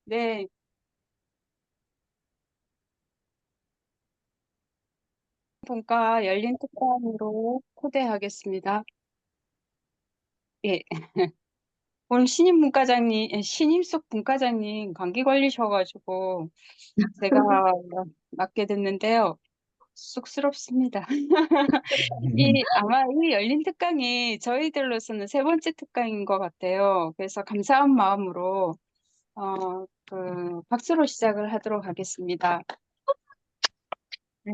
네, 본과 열린 특강으로 초대하겠습니다. 예, 오늘 신임숙 분과장님 감기 걸리셔가지고 제가 맡게 됐는데요. 쑥스럽습니다. 아마 이 열린 특강이 저희들로서는 세 번째 특강인 것 같아요. 그래서 감사한 마음으로, 박수로 시작을 하도록 하겠습니다. 네.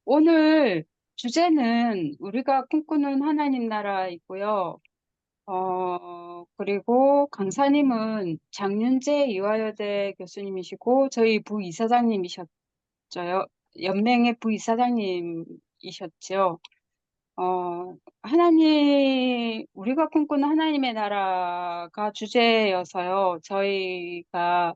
오늘 주제는 우리가 꿈꾸는 하나님 나라이고요. 그리고 강사님은 장윤재 이화여대 교수님이시고 저희 부이사장님이셨죠. 연맹의 부이사장님이셨죠. 우리가 꿈꾸는 하나님의 나라가 주제여서요. 저희가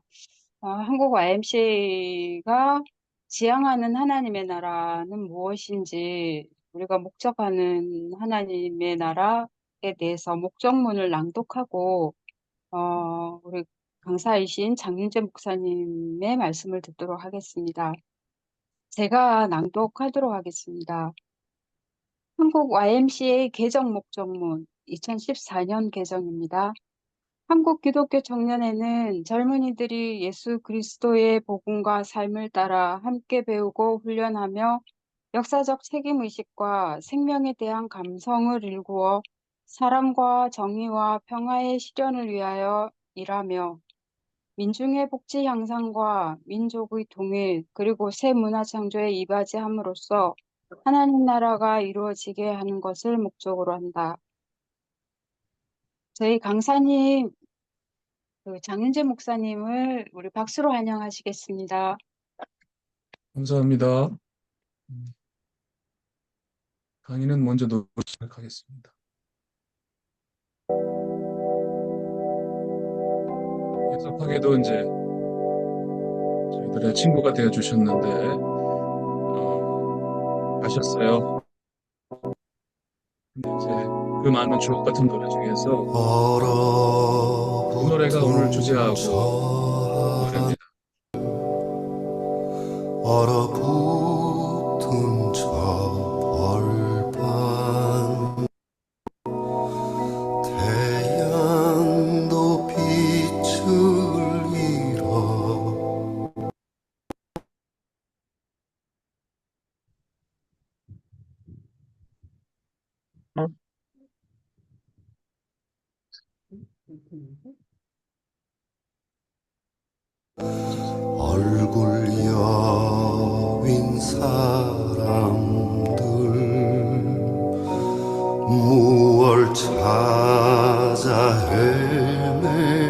한국 IMC가 지향하는 하나님의 나라는 무엇인지, 우리가 목적하는 하나님의 나라에 대해서 목적문을 낭독하고, 우리 강사이신 장윤재 목사님의 말씀을 듣도록 하겠습니다. 제가 낭독하도록 하겠습니다. 한국 YMCA 개정 목적문 2014년 개정입니다. 한국 기독교 청년회는 젊은이들이 예수 그리스도의 복음과 삶을 따라 함께 배우고 훈련하며 역사적 책임의식과 생명에 대한 감성을 일구어 사람과 정의와 평화의 실현을 위하여 일하며 민중의 복지 향상과 민족의 통일 그리고 새 문화 창조에 이바지함으로써 하나님 나라가 이루어지게 하는 것을 목적으로 한다. 저희 강사님, 장윤재 목사님을 우리 박수로 환영하시겠습니다. 감사합니다. 강의는 먼저 놓도록 하겠습니다. 예습하게도 이제 저희들의 친구가 되어 주셨는데 아셨어요. 근데 이제 그 많은 주옥 같은 노래 중에서 그 노래가 오늘 주제하고 노래입니다. 얼어붙은 저 벌판 태양도 빛을 잃어 얼굴 여윈 사람들 무얼 찾아 헤매이나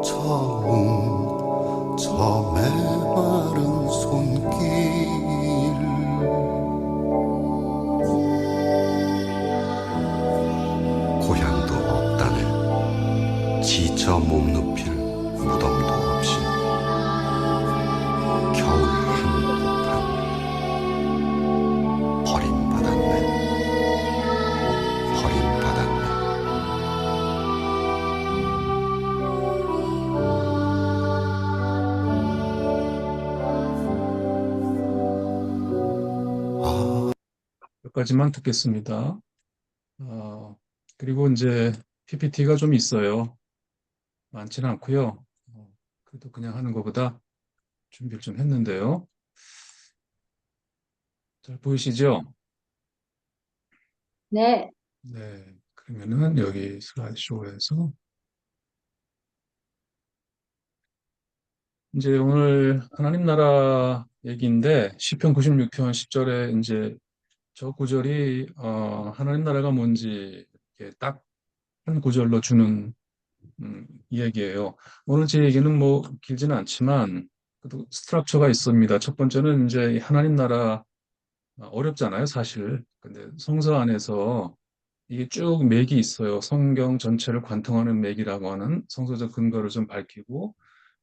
처음 저 메마른 손길 고향도 없다네 지쳐 몸 눕힐 무덤도 없이 겨울 한복판 버림받았네 버림받았네 여기까지만 듣겠습니다. 그리고 이제 PPT가 좀 있어요. 많지는 않고요. 그래도 그냥 하는 것보다 준비를 좀 했는데요. 잘 보이시죠? 네. 네. 그러면은 여기 슬라이드쇼에서 이제 오늘 하나님 나라 얘기인데 시편 96편 10절에 이제 저 구절이 하나님 나라가 뭔지 이렇게 딱 한 구절로 주는 이야기예요. 오늘 제 얘기는 뭐 길지는 않지만 그래도 스트럭처가 있습니다. 첫 번째는 이제 하나님 나라 어렵잖아요, 사실. 근데 성서 안에서 이게 쭉 맥이 있어요. 성경 전체를 관통하는 맥이라고 하는 성서적 근거를 좀 밝히고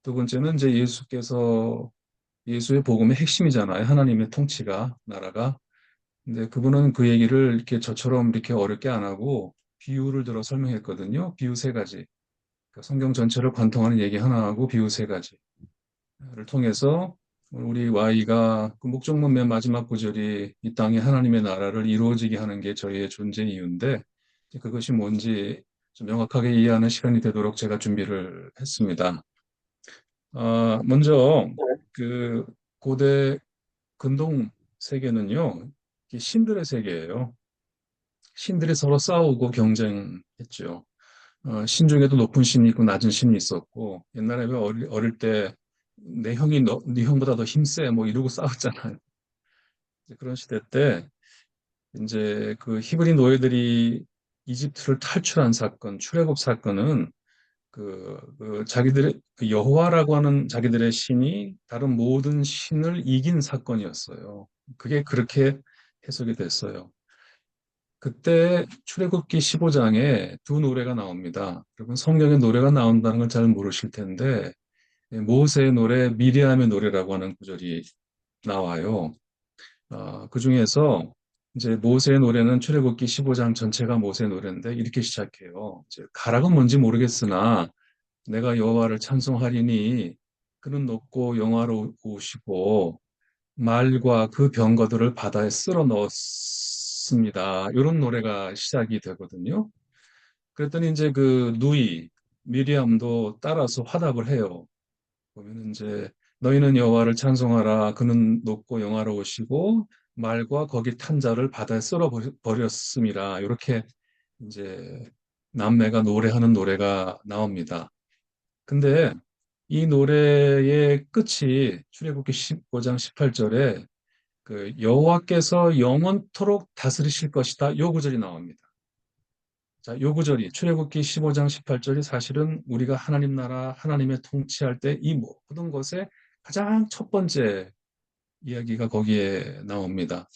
두 번째는 이제 예수께서 예수의 복음의 핵심이잖아요. 하나님의 통치가 나라가. 근데 그분은 그 얘기를 이렇게 저처럼 이렇게 어렵게 안 하고 비유를 들어 설명했거든요. 비유 세 가지. 그러니까 성경 전체를 관통하는 얘기 하나하고 비유 세 가지를 통해서 우리 Y가 그 목적문 맨 마지막 구절이 이 땅에 하나님의 나라를 이루어지게 하는 게 저희의 존재 이유인데 이제 그것이 뭔지 좀 명확하게 이해하는 시간이 되도록 제가 준비를 했습니다. 먼저 그 고대 근동 세계는요, 이게 신들의 세계예요. 신들이 서로 싸우고 경쟁했죠. 신 중에도 높은 신이 있고 낮은 신이 있었고 옛날에 왜 어릴 때 내 형이 네 형보다 더 힘세 뭐 이러고 싸웠잖아요. 이제 그런 시대 때 이제 그 히브리 노예들이 이집트를 탈출한 사건, 출애굽 사건은 그 자기들의 그 여호와라고 하는 자기들의 신이 다른 모든 신을 이긴 사건이었어요. 그게 그렇게 해석이 됐어요. 그때 출애굽기 15장에 두 노래가 나옵니다. 여러분 성경에 노래가 나온다는 걸 잘 모르실 텐데 모세의 노래, 미리암의 노래라고 하는 구절이 나와요. 그 중에서 이제 모세의 노래는 출애굽기 15장 전체가 모세의 노래인데 이렇게 시작해요. 이제 가락은 뭔지 모르겠으나 내가 여호와를 찬송하리니 그는 높고 영화로우시고 말과 그 병거들을 바다에 쓸어 넣었습니다. 이런 노래가 시작이 되거든요. 그랬더니 이제 그 누이 미리암도 따라서 화답을 해요. 보면 이제 너희는 여호와를 찬송하라. 그는 높고 영화로우시고 말과 거기 탄 자를 바다에 쓸어 버렸습니다. 이렇게 이제 남매가 노래하는 노래가 나옵니다. 근데 이 노래의 끝이 출애굽기 15장 18절에 그 여호와께서 영원토록 다스리실 것이다. 요 구절이 나옵니다. 자, 요 구절이 출애굽기 15장 18절이 사실은 우리가 하나님 나라 하나님의 통치할 때 이 모든 것의 가장 첫 번째 이야기가 거기에 나옵니다.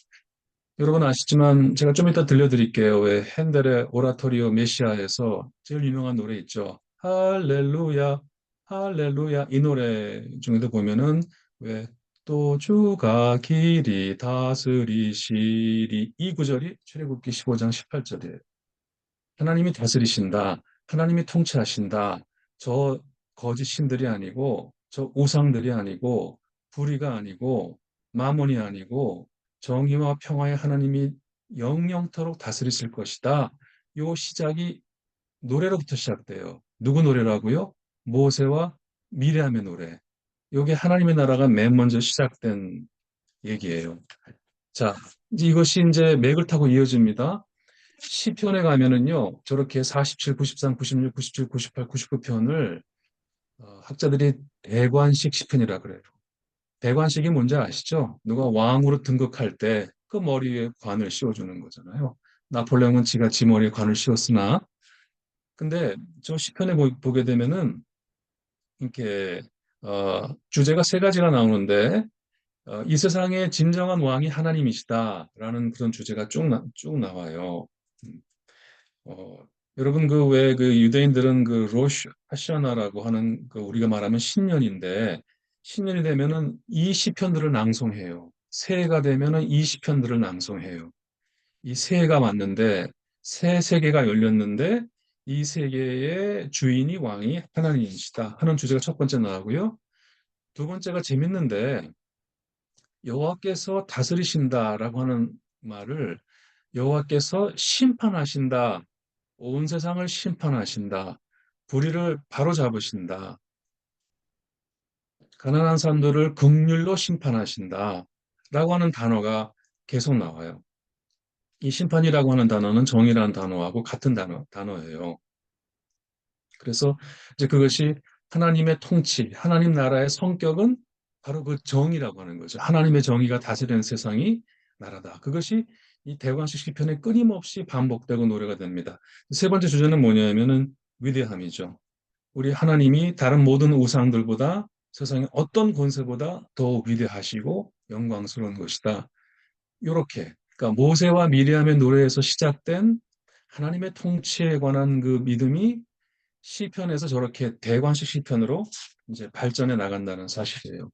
여러분 아시지만 제가 좀 이따 들려드릴게요. 왜 핸델의 오라토리오 메시아에서 제일 유명한 노래 있죠. 할렐루야, 할렐루야. 이 노래 중에도 보면은 왜 또 주가 길이 다스리시리 이 구절이 출애굽기 15장 18절이에요. 하나님이 다스리신다. 하나님이 통치하신다. 저 거짓 신들이 아니고 저 우상들이 아니고 불의가 아니고 마몬이 아니고 정의와 평화의 하나님이 영영토록 다스리실 것이다. 요 시작이 노래로부터 시작돼요. 누구 노래라고요? 모세와 미리암의 노래. 요게 하나님의 나라가 맨 먼저 시작된 얘기예요. 자, 이것이 이제 맥을 타고 이어집니다. 시편에 가면은요, 저렇게 47, 93, 96, 97, 98, 99편을 학자들이 대관식 시편이라 그래요. 대관식이 뭔지 아시죠? 누가 왕으로 등극할 때 그 머리에 관을 씌워주는 거잖아요. 나폴레옹은 지가 지 머리에 관을 씌웠으나, 근데 저 시편에 보게 되면은 이렇게 주제가 세 가지가 나오는데 이 세상의 진정한 왕이 하나님이시다라는 그런 주제가 쭉 나와요. 어, 여러분 그 왜 그 유대인들은 그 로시 하샤나라고 하는 그 우리가 말하면 신년인데 신년이 되면은 이 시편들을 낭송해요. 새해가 되면은 이 시편들을 낭송해요. 이 새해가 왔는데 새 세계가 열렸는데 이 세계의 주인이 왕이 하나님이시다 하는 주제가 첫 번째 나오고요. 두 번째가 재밌는데 여호와께서 다스리신다라고 하는 말을 여호와께서 심판하신다. 온 세상을 심판하신다. 불의를 바로잡으신다. 가난한 사람들을 긍휼로 심판하신다. 라고 하는 단어가 계속 나와요. 이 심판이라고 하는 단어는 정의라는 단어하고 같은 단어예요. 그래서 이제 그것이 하나님의 통치, 하나님 나라의 성격은 바로 그 정의라고 하는 거죠. 하나님의 정의가 다스리는 세상이 나라다. 그것이 이 대관식 시편에 끊임없이 반복되고 노래가 됩니다. 세 번째 주제는 뭐냐면은 위대함이죠. 우리 하나님이 다른 모든 우상들보다 세상의 어떤 권세보다 더 위대하시고 영광스러운 것이다. 이렇게 그러니까 모세와 미리암의 노래에서 시작된 하나님의 통치에 관한 그 믿음이 시편에서 저렇게 대관식 시편으로 이제 발전해 나간다는 사실이에요.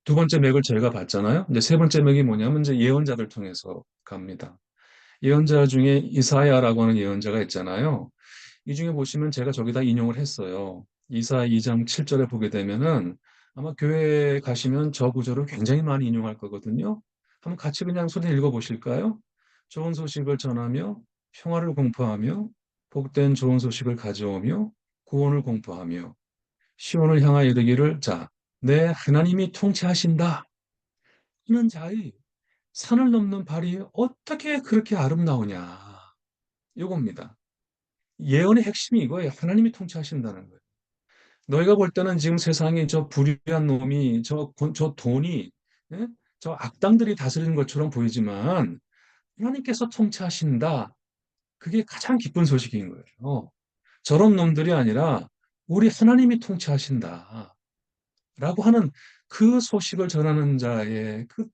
두 번째 맥을 저희가 봤잖아요. 이제 세 번째 맥이 뭐냐면 이제 예언자들 통해서 갑니다. 예언자 중에 이사야라고 하는 예언자가 있잖아요. 이 중에 보시면 제가 저기다 인용을 했어요. 이사 2장 7절에 보게 되면은 아마 교회에 가시면 저 구절을 굉장히 많이 인용할 거거든요. 한번 같이 그냥 소리 읽어보실까요? 좋은 소식을 전하며 평화를 공포하며 복된 좋은 소식을 가져오며 구원을 공포하며 시온을 향하여 이르기를 자, 내 하나님이 통치하신다 하는 자의 산을 넘는 발이 어떻게 그렇게 아름다우냐. 이겁니다. 예언의 핵심이 이거예요. 하나님이 통치하신다는 거예요. 너희가 볼 때는 지금 세상에 저 불의한 놈이 저 돈이 예? 저 악당들이 다스리는 것처럼 보이지만 하나님께서 통치하신다. 그게 가장 기쁜 소식인 거예요. 저런 놈들이 아니라 우리 하나님이 통치하신다. 라고 하는 그 소식을 전하는 자의 그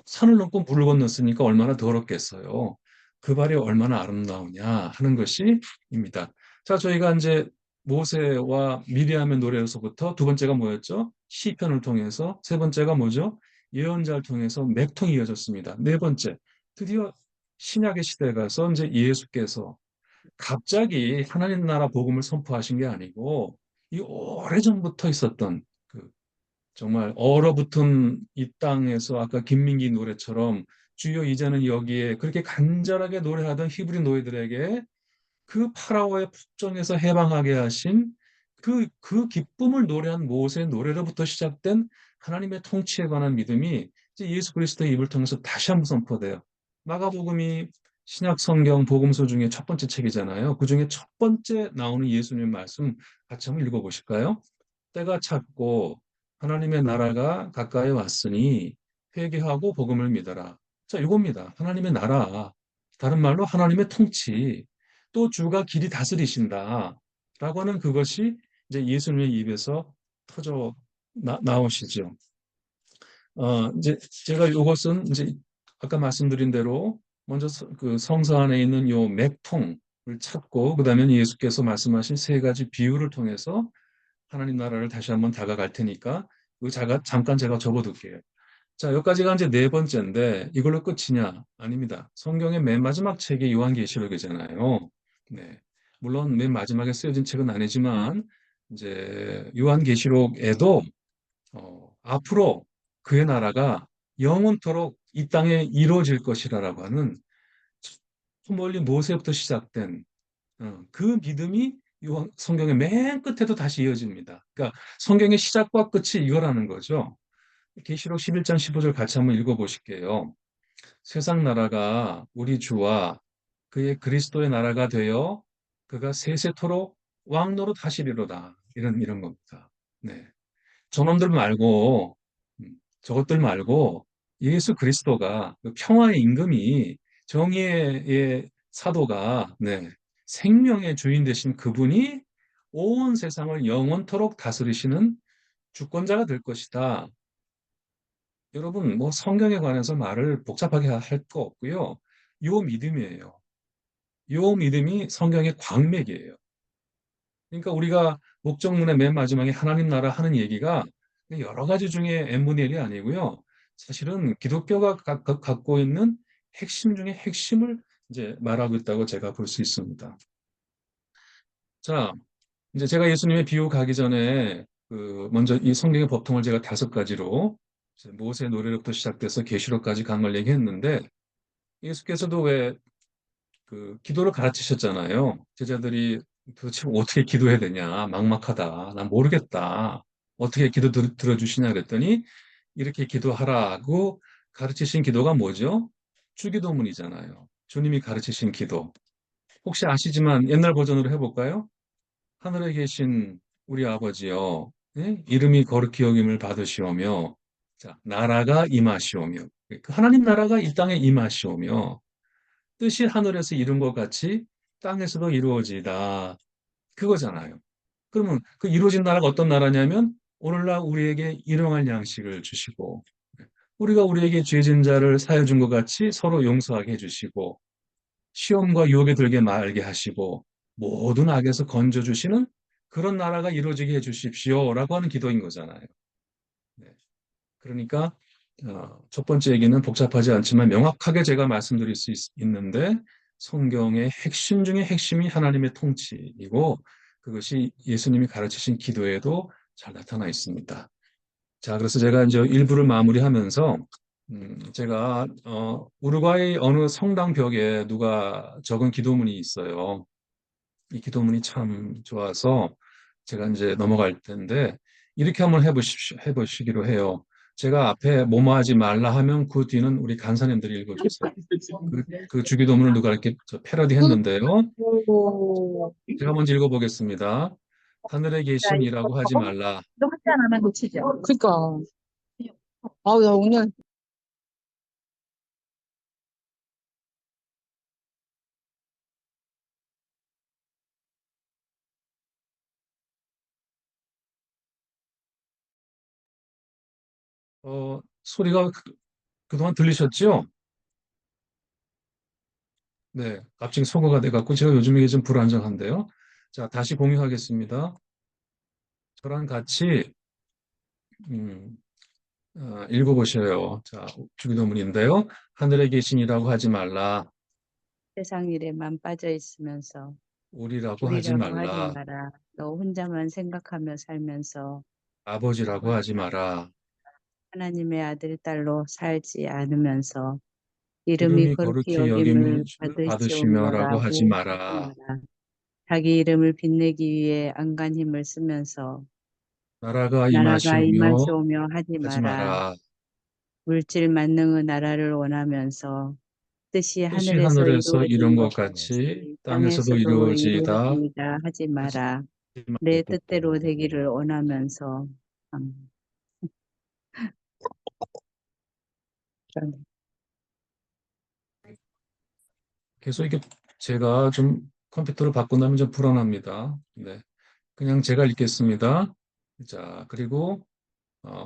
산을 넘고 물을 건넜으니까 얼마나 더럽겠어요. 그 발이 얼마나 아름다우냐 하는 것이입니다. 자, 저희가 이제 모세와 미리암의 노래에서부터 두 번째가 뭐였죠? 시편을 통해서 세 번째가 뭐죠? 예언자를 통해서 맥통이 이어졌습니다. 네 번째, 드디어 신약의 시대에 가서 이제 예수께서 갑자기 하나님 나라 복음을 선포하신 게 아니고 이 오래전부터 있었던 그 정말 얼어붙은 이 땅에서 아까 김민기 노래처럼 주여 이제는 여기에 그렇게 간절하게 노래하던 히브리 노예들에게 그 파라오의 폭정에서 해방하게 하신 그 기쁨을 노래한 모세의 노래로부터 시작된 하나님의 통치에 관한 믿음이 이제 예수 그리스도의 입을 통해서 다시 한번 선포돼요. 마가복음이 신약 성경 복음서 중에 첫 번째 책이잖아요. 그 중에 첫 번째 나오는 예수님 말씀 같이 한번 읽어보실까요? 때가 찼고 하나님의 나라가 가까이 왔으니 회개하고 복음을 믿어라. 자, 이겁니다. 하나님의 나라. 다른 말로 하나님의 통치. 또 주가 길이 다스리신다. 라고 하는 그것이 이제 예수님의 입에서 터져 나오시죠. 이제 제가 이것은 이제 아까 말씀드린 대로 먼저 그 성서 안에 있는 요 맥통을 찾고 그다음에 예수께서 말씀하신 세 가지 비유를 통해서 하나님 나라를 다시 한번 다가갈 테니까 잠깐 제가 접어둘게요. 자, 여기까지가 이제 네 번째인데 이걸로 끝이냐? 아닙니다. 성경의 맨 마지막 책이 요한계시록이잖아요. 네. 물론 맨 마지막에 쓰여진 책은 아니지만 이제 요한계시록에도 앞으로 그의 나라가 영원토록 이 땅에 이루어질 것이라고 하는 저 멀리 모세부터 시작된 그 믿음이 성경의 맨 끝에도 다시 이어집니다. 그러니까 성경의 시작과 끝이 이거라는 거죠. 계시록 11장 15절 같이 한번 읽어보실게요. 세상 나라가 우리 주와 그의 그리스도의 나라가 되어 그가 세세토록 왕노로 하시리로다. 이런 겁니다. 네. 저놈들 말고 저것들 말고 예수 그리스도가 그 평화의 임금이 정의의 사도가 네. 생명의 주인 되신 그분이 온 세상을 영원토록 다스리시는 주권자가 될 것이다. 여러분, 뭐 성경에 관해서 말을 복잡하게 할 거 없고요. 요 믿음이에요. 요 믿음이 성경의 광맥이에요. 그러니까 우리가 목적문의 맨 마지막에 하나님 나라 하는 얘기가 여러 가지 중에 n분의 1이 아니고요. 사실은 기독교가 갖고 있는 핵심 중에 핵심을 이제 말하고 있다고 제가 볼 수 있습니다. 자, 이제 제가 예수님의 비유 가기 전에 먼저 이 성경의 법통을 제가 5가지로 모세 노래로부터 시작돼서 계시록까지 간 걸 얘기했는데 예수께서도 왜 기도를 가르치셨잖아요. 제자들이 도대체 어떻게 기도해야 되냐, 막막하다, 난 모르겠다, 어떻게 기도 들어주시냐 그랬더니 이렇게 기도하라고 가르치신 기도가 뭐죠? 주기도문이잖아요. 주님이 가르치신 기도. 혹시 아시지만 옛날 버전으로 해볼까요? 하늘에 계신 우리 아버지여, 예? 이름이 거룩히 여김을 받으시오며, 자, 나라가 임하시오며, 그 하나님 나라가 이 땅에 임하시오며, 뜻이 하늘에서 이룬 것 같이 땅에서도 이루어지다. 그거잖아요. 그러면 그 이루어진 나라가 어떤 나라냐면, 오늘날 우리에게 일용할 양식을 주시고, 우리가 우리에게 죄진 자를 사여 준 것 같이 서로 용서하게 해주시고, 시험과 유혹에 들게 말게 하시고, 모든 악에서 건져주시는 그런 나라가 이루어지게 해주십시오라고 하는 기도인 거잖아요. 네. 그러니까 첫 번째 얘기는 복잡하지 않지만 명확하게 제가 말씀드릴 수 있는데 성경의 핵심 중에 핵심이 하나님의 통치이고 그것이 예수님이 가르치신 기도에도 잘 나타나 있습니다. 자, 그래서 제가 이제 일부를 마무리하면서 제가 우루과이 어느 성당 벽에 누가 적은 기도문이 있어요. 이 기도문이 참 좋아서 제가 이제 넘어갈 텐데 이렇게 한번 해보시기로 해요. 제가 앞에 뭐뭐 하지 말라 하면 그 뒤는 우리 간사님들이 읽어주세요. 그 주기도문을 누가 이렇게 패러디 했는데요. 제가 먼저 읽어보겠습니다. 하늘에 계신이라고 하지 말라. 또 한잔 하면 놓치죠. 그니까. 아우, 야, 오늘. 소리가 그동안 들리셨죠? 네, 갑자기 소거가 돼갖고 제가 요즘 이게 좀 불안정한데요. 자, 다시 공유하겠습니다. 저랑 같이 읽어보셔요. 자, 주기도문인데요. 하늘에 계신이라고 하지 말라. 세상 일에만 빠져 있으면서 우리라고 하지 우리라고 하지 말라. 마라. 너 혼자만 생각하며 살면서 아버지라고 하지 마라. 하나님의 아들, 딸로 살지 않으면서 이름이 이름이 거룩히 거룩히 여김을 여김을 받으시며라고 하지 마라. 자기 이름을 빛내기 위해 안간 힘을 쓰면서 나라가 나라가 임하시오며 임하시오며 하지 하지 마라. 마라. 물질 만능의 나라를 원하면서 뜻이 뜻이 하늘에서 하늘에서 이룬 것 같이 같이 땅에서도 땅에서도 이루어지이다. 이루어지이다 하지 마라. 내 뜻대로 되기를 원하면서 계속 이렇게 제가 좀 컴퓨터를 바꾼다면 좀 불안합니다. 네, 그냥 제가 읽겠습니다. 자, 그리고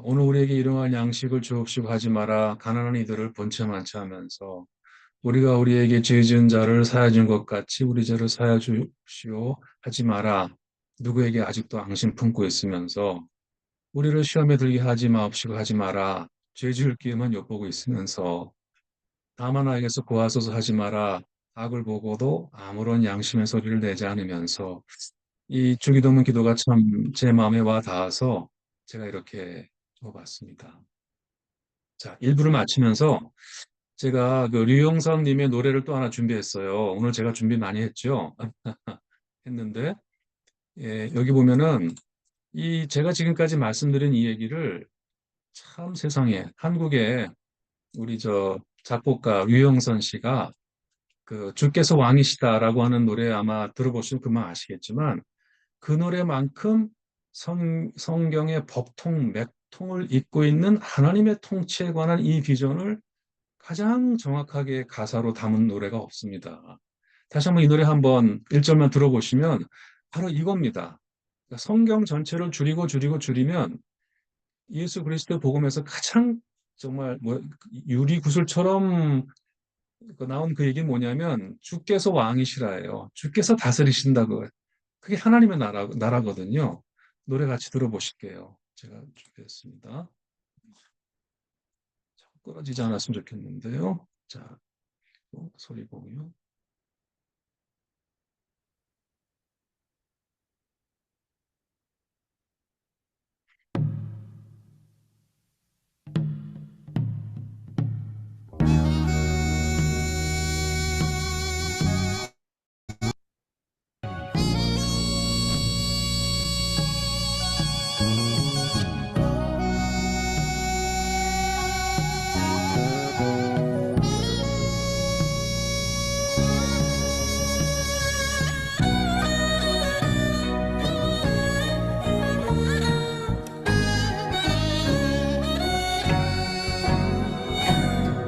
오늘 우리에게 일용할 양식을 주옵시고 하지 마라. 가난한 이들을 본체 많지 하면서 우리가 우리에게 죄 지은 자를 사하여 준 것 같이 우리 죄를 사하여 주시오 하지 마라. 누구에게 아직도 앙심 품고 있으면서 우리를 시험에 들게 하지 마옵시고 하지 마라. 죄 지을 기회만 엿보고 있으면서 다만 나에게서 고하소서 하지 마라. 악을 보고도 아무런 양심의 소리를 내지 않으면서 이 주기도문 기도가 참 제 마음에 와 닿아서 제가 이렇게 적어봤습니다. 자, 1부를 마치면서 제가 그 류영선 님의 노래를 또 하나 준비했어요. 오늘 제가 준비 많이 했죠? 했는데 예, 여기 보면은 이 제가 지금까지 말씀드린 이 얘기를 참 세상에 한국에 우리 저 작곡가 류영선 씨가 그 주께서 왕이시다라고 하는 노래 아마 들어보시면 금방 아시겠지만 그 노래만큼 성경의 법통, 맥통을 잇고 있는 하나님의 통치에 관한 이 비전을 가장 정확하게 가사로 담은 노래가 없습니다. 다시 한번 이 노래 한번 1절만 들어보시면 바로 이겁니다. 그러니까 성경 전체를 줄이면 예수 그리스도 복음에서 가장 정말 뭐 유리구슬처럼 나온 그 얘기는 뭐냐면 주께서 왕이시라예요. 주께서 다스리신다고. 그게 하나님의 나라거든요. 노래 같이 들어보실게요. 제가 준비했습니다. 끊어지지 않았으면 좋겠는데요. 자, 소리 공유.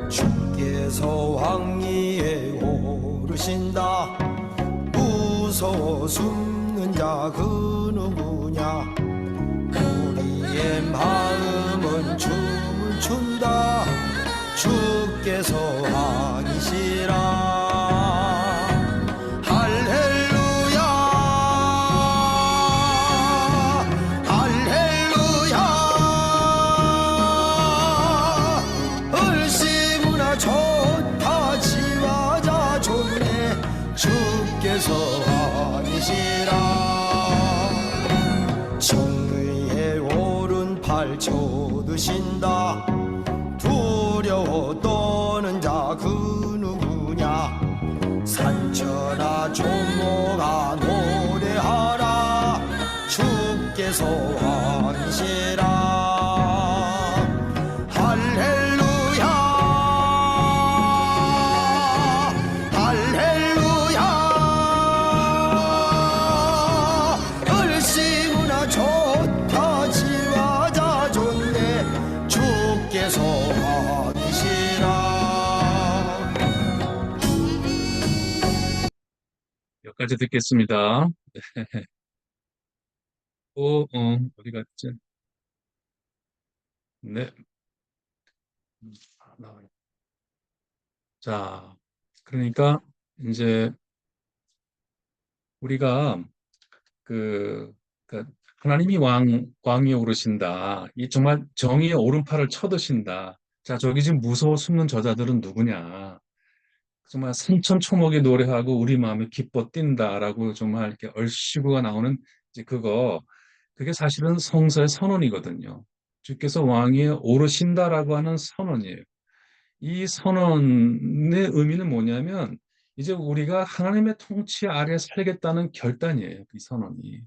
주께서 왕위에 오르신다. 무서워 숨는 자 그 누구냐. 우리의 마음은 춤을 춘다. 주께서 왕이시라. 할렐루야 할렐루야. 을씨구나 좋다 지화자 좋네. 승리의 오른팔 쳐드신다. 두려워 떠는 자 그 누구냐. 산천아 종목아 노래하라. 주께서 왕이시라. 할렐루야 할렐루야. 얼씨구나 좋다 지화자 좋네. 주께서 왕이시라. 여기까지 듣겠습니다. 어디 갔지? 네. 나와요. 자, 그러니까 이제 우리가 그 하나님이 왕 위에 오르신다. 이 정말 정의의 오른팔을 쳐드신다. 자, 저기 지금 무서워 숨는 저자들은 누구냐? 정말 산천초목이 노래하고 우리 마음이 기뻐 뛴다라고 정말 이렇게 얼씨구가 나오는 이제 그게 사실은 성서의 선언이거든요. 주께서 왕 위에 오르신다라고 하는 선언이에요. 이 선언의 의미는 뭐냐면 이제 우리가 하나님의 통치 아래 살겠다는 결단이에요. 이 선언이.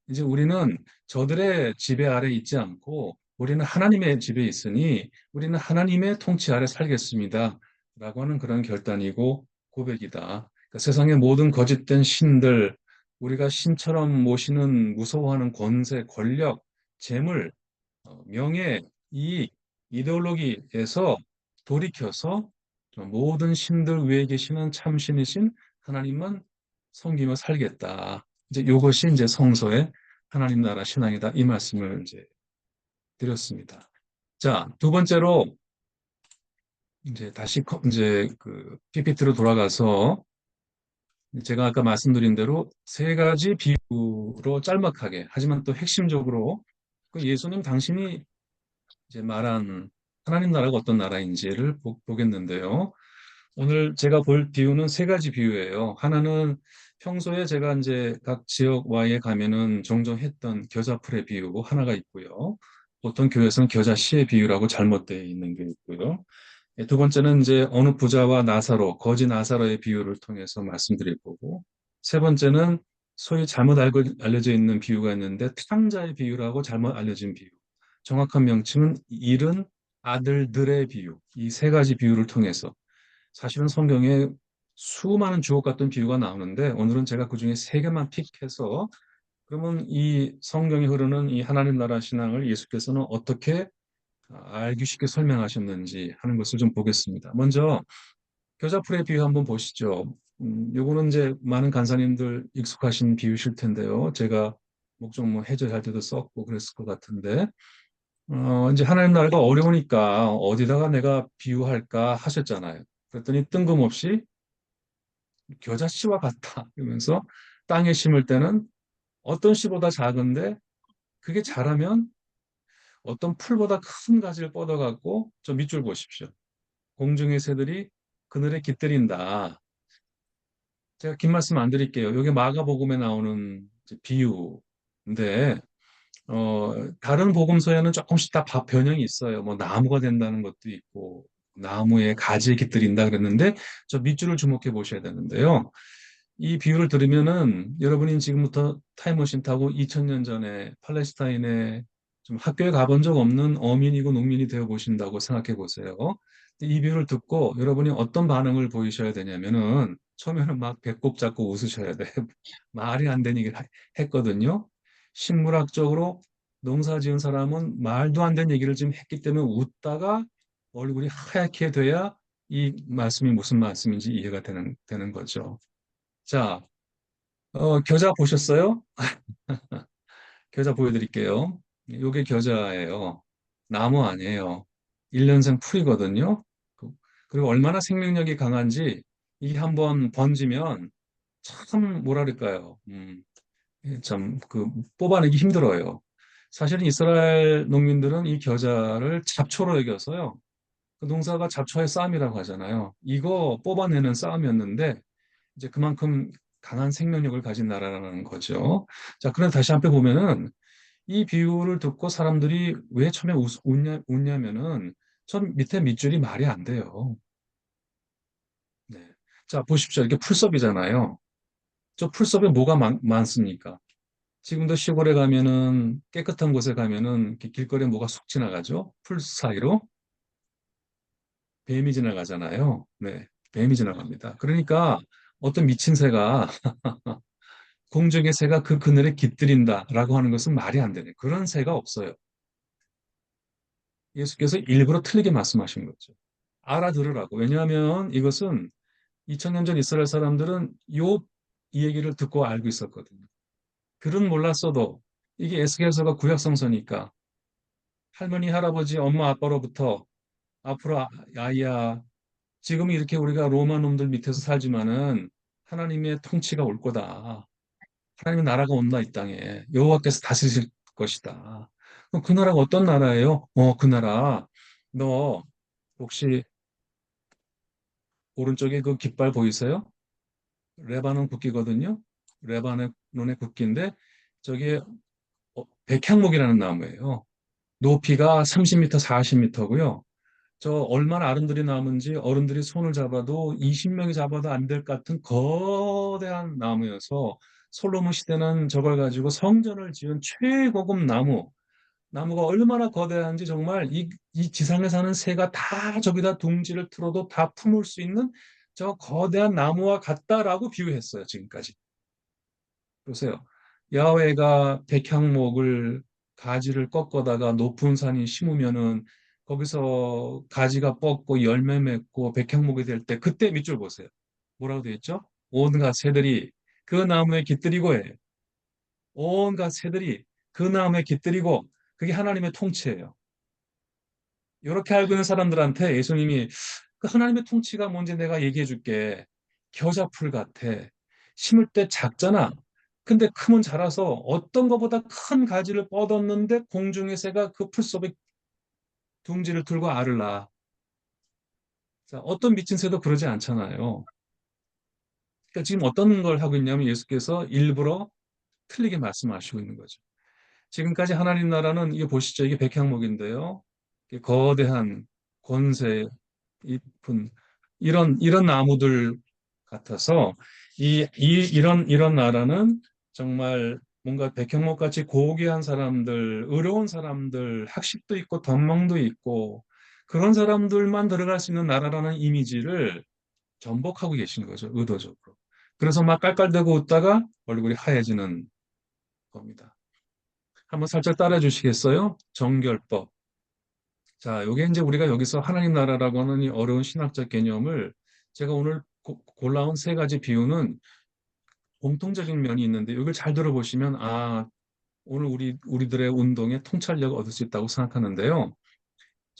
이제 우리는 저들의 지배 아래 있지 않고 우리는 하나님의 지배에 있으니 우리는 하나님의 통치 아래 살겠습니다. 라고 하는 그런 결단이고 고백이다. 그러니까 세상의 모든 거짓된 신들, 우리가 신처럼 모시는 무서워하는 권세, 권력, 재물, 명예, 이익, 이데올로기에서 돌이켜서 모든 신들 위에 계시는 참신이신 하나님만 섬기며 살겠다. 이제 이것이 이제 성서의 하나님 나라 신앙이다. 이 말씀을 이제 드렸습니다. 자, 두 번째로 이제 다시 이제 그 PPT로 돌아가서 제가 아까 말씀드린 대로 세 가지 비유로 짤막하게 하지만 또 핵심적으로 그 예수님 당신이 이제 말한 하나님 나라가 어떤 나라인지를 보겠는데요. 오늘 제가 볼 비유는 세 가지 비유예요. 하나는 평소에 제가 이제 각 지역 와에 가면은 종종 했던 겨자풀의 비유 하나가 있고요. 보통 교회에서는 겨자씨의 비유라고 잘못되어 있는 게 있고요. 두 번째는 이제 어느 부자와 나사로, 거지 나사로의 비유를 통해서 말씀드릴 거고, 세 번째는 소위 잘못 알려져 있는 비유가 있는데 탕자의 비유라고 잘못 알려진 비유. 정확한 명칭은 잃은 아들들의 비유. 이 세 가지 비유를 통해서 사실은 성경에 수많은 주옥 같은 비유가 나오는데 오늘은 제가 그중에 세 개만 픽해서 그러면 이 성경에 흐르는 이 하나님 나라 신앙을 예수께서는 어떻게 알기 쉽게 설명하셨는지 하는 것을 좀 보겠습니다. 먼저 겨자풀의 비유 한번 보시죠. 요거는 이제 많은 간사님들 익숙하신 비유실 텐데요. 제가 목적뭐 해설할 때도 썼고 그랬을 것 같은데 이제 하나님 나라가 어려우니까 어디다가 내가 비유할까 하셨잖아요. 그랬더니 뜬금없이 겨자씨와 같다 이러면서 땅에 심을 때는 어떤 씨보다 작은데 그게 자라면 어떤 풀보다 큰 가지를 뻗어갖고 저 밑줄 보십시오. 공중의 새들이 그늘에 깃들인다. 제가 긴 말씀 안 드릴게요. 이게 마가복음에 나오는 이제 비유인데 다른 복음서에는 조금씩 다 변형이 있어요. 뭐 나무가 된다는 것도 있고 나무에 가지에 깃들인다 그랬는데 저 밑줄을 주목해 보셔야 되는데요. 이 비유를 들으면은 여러분이 지금부터 타임머신 타고 2000년 전에 팔레스타인에 좀 학교에 가본 적 없는 어민이고 농민이 되어 보신다고 생각해 보세요. 이 비유를 듣고 여러분이 어떤 반응을 보이셔야 되냐면은 처음에는 막 배꼽 잡고 웃으셔야 돼. 말이 안 되는 얘기를 했거든요. 식물학적으로 농사 지은 사람은 말도 안 되는 얘기를 지금 했기 때문에 웃다가 얼굴이 하얗게 돼야 이 말씀이 무슨 말씀인지 이해가 되는 거죠. 자, 겨자 보셨어요? 겨자 보여드릴게요. 요게 겨자예요. 나무 아니에요. 1년생 풀이거든요. 그리고 얼마나 생명력이 강한지 이게 한번 번지면 참 뭐라 그럴까요? 참 뽑아내기 힘들어요. 사실은 이스라엘 농민들은 이 겨자를 잡초로 여겨서요. 그 농사가 잡초의 싸움이라고 하잖아요. 이거 뽑아내는 싸움이었는데 이제 그만큼 강한 생명력을 가진 나라라는 거죠. 자, 그럼 다시 한번 보면은 이 비유를 듣고 사람들이 왜 처음에 웃냐면은 전 밑에 밑줄이 말이 안 돼요. 네. 자, 보십시오. 이렇게 풀섭이잖아요. 저 풀섭에 뭐가 많습니까? 지금도 시골에 가면은 깨끗한 곳에 가면은 이렇게 길거리에 뭐가 쑥 지나가죠? 풀 사이로 뱀이 지나가잖아요. 네. 뱀이 지나갑니다. 그러니까 어떤 미친 새가 공중의 새가 그 그늘에 깃들인다라고 하는 것은 말이 안 되네. 그런 새가 없어요. 예수께서 일부러 틀리게 말씀하신 거죠. 알아들으라고. 왜냐하면 이것은 2000년 전 이스라엘 사람들은 욥 이 얘기를 듣고 알고 있었거든요. 글은 몰랐어도 이게 에스겔서가 구약 성서니까 할머니, 할아버지, 엄마, 아빠로부터 앞으로 아이야, 지금 이렇게 우리가 로마 놈들 밑에서 살지만은 하나님의 통치가 올 거다. 하나님의 나라가 온다 이 땅에. 여호와께서 다스리실 것이다. 그럼 그 나라가 어떤 나라예요? 그 나라. 너 혹시 오른쪽에 그 깃발 보이세요? 레바논 국기거든요. 레바논의 국기인데 저게 백향목이라는 나무예요. 높이가 30m, 40m고요. 저 얼마나 아름드리 나무인지 어른들이 손을 잡아도 20명이 잡아도 안 될 것 같은 거대한 나무여서 솔로몬 시대는 저걸 가지고 성전을 지은 최고급 나무가 얼마나 거대한지 정말 이 지상에 사는 새가 다 저기다 둥지를 틀어도 다 품을 수 있는 저 거대한 나무와 같다라고 비유했어요, 지금까지. 보세요. 야훼가 백향목을 가지를 꺾어다가 높은 산이 심으면은 거기서 가지가 뻗고 열매 맺고 백향목이 될 때 그때 밑줄 보세요. 뭐라고 되어 있죠? 온갖 새들이 그 나무에 깃들이고 해. 온갖 새들이 그 나무에 깃들이고 그게 하나님의 통치예요. 이렇게 알고 있는 사람들한테 예수님이 그 하나님의 통치가 뭔지 내가 얘기해 줄게. 겨자풀 같아. 심을 때 작잖아. 근데 크면 자라서 어떤 것보다 큰 가지를 뻗었는데 공중의 새가 그 풀 속에 둥지를 들고 알을 낳아. 자, 어떤 미친 새도 그러지 않잖아요. 그러니까 지금 어떤 걸 하고 있냐면 예수께서 일부러 틀리게 말씀하시고 있는 거죠. 지금까지 하나님 나라는 이게 보시죠. 이게 백향목인데요. 이게 거대한 권세, 잎은 이런 나무들 같아서 이런 나라는 정말 뭔가 백형목 같이 고귀한 사람들, 의로운 사람들, 학식도 있고 덕망도 있고 그런 사람들만 들어갈 수 있는 나라라는 이미지를 전복하고 계신 거죠, 의도적으로. 그래서 막 깔깔대고 웃다가 얼굴이 하얘지는 겁니다. 한번 살짝 따라해 주시겠어요? 정결법. 자, 요게 이제 우리가 여기서 하나님 나라라고 하는 이 어려운 신학적 개념을 제가 오늘 골라온 세 가지 비유는 공통적인 면이 있는데 이걸 잘 들어보시면 오늘 우리들의 운동에 통찰력을 얻을 수 있다고 생각하는데요.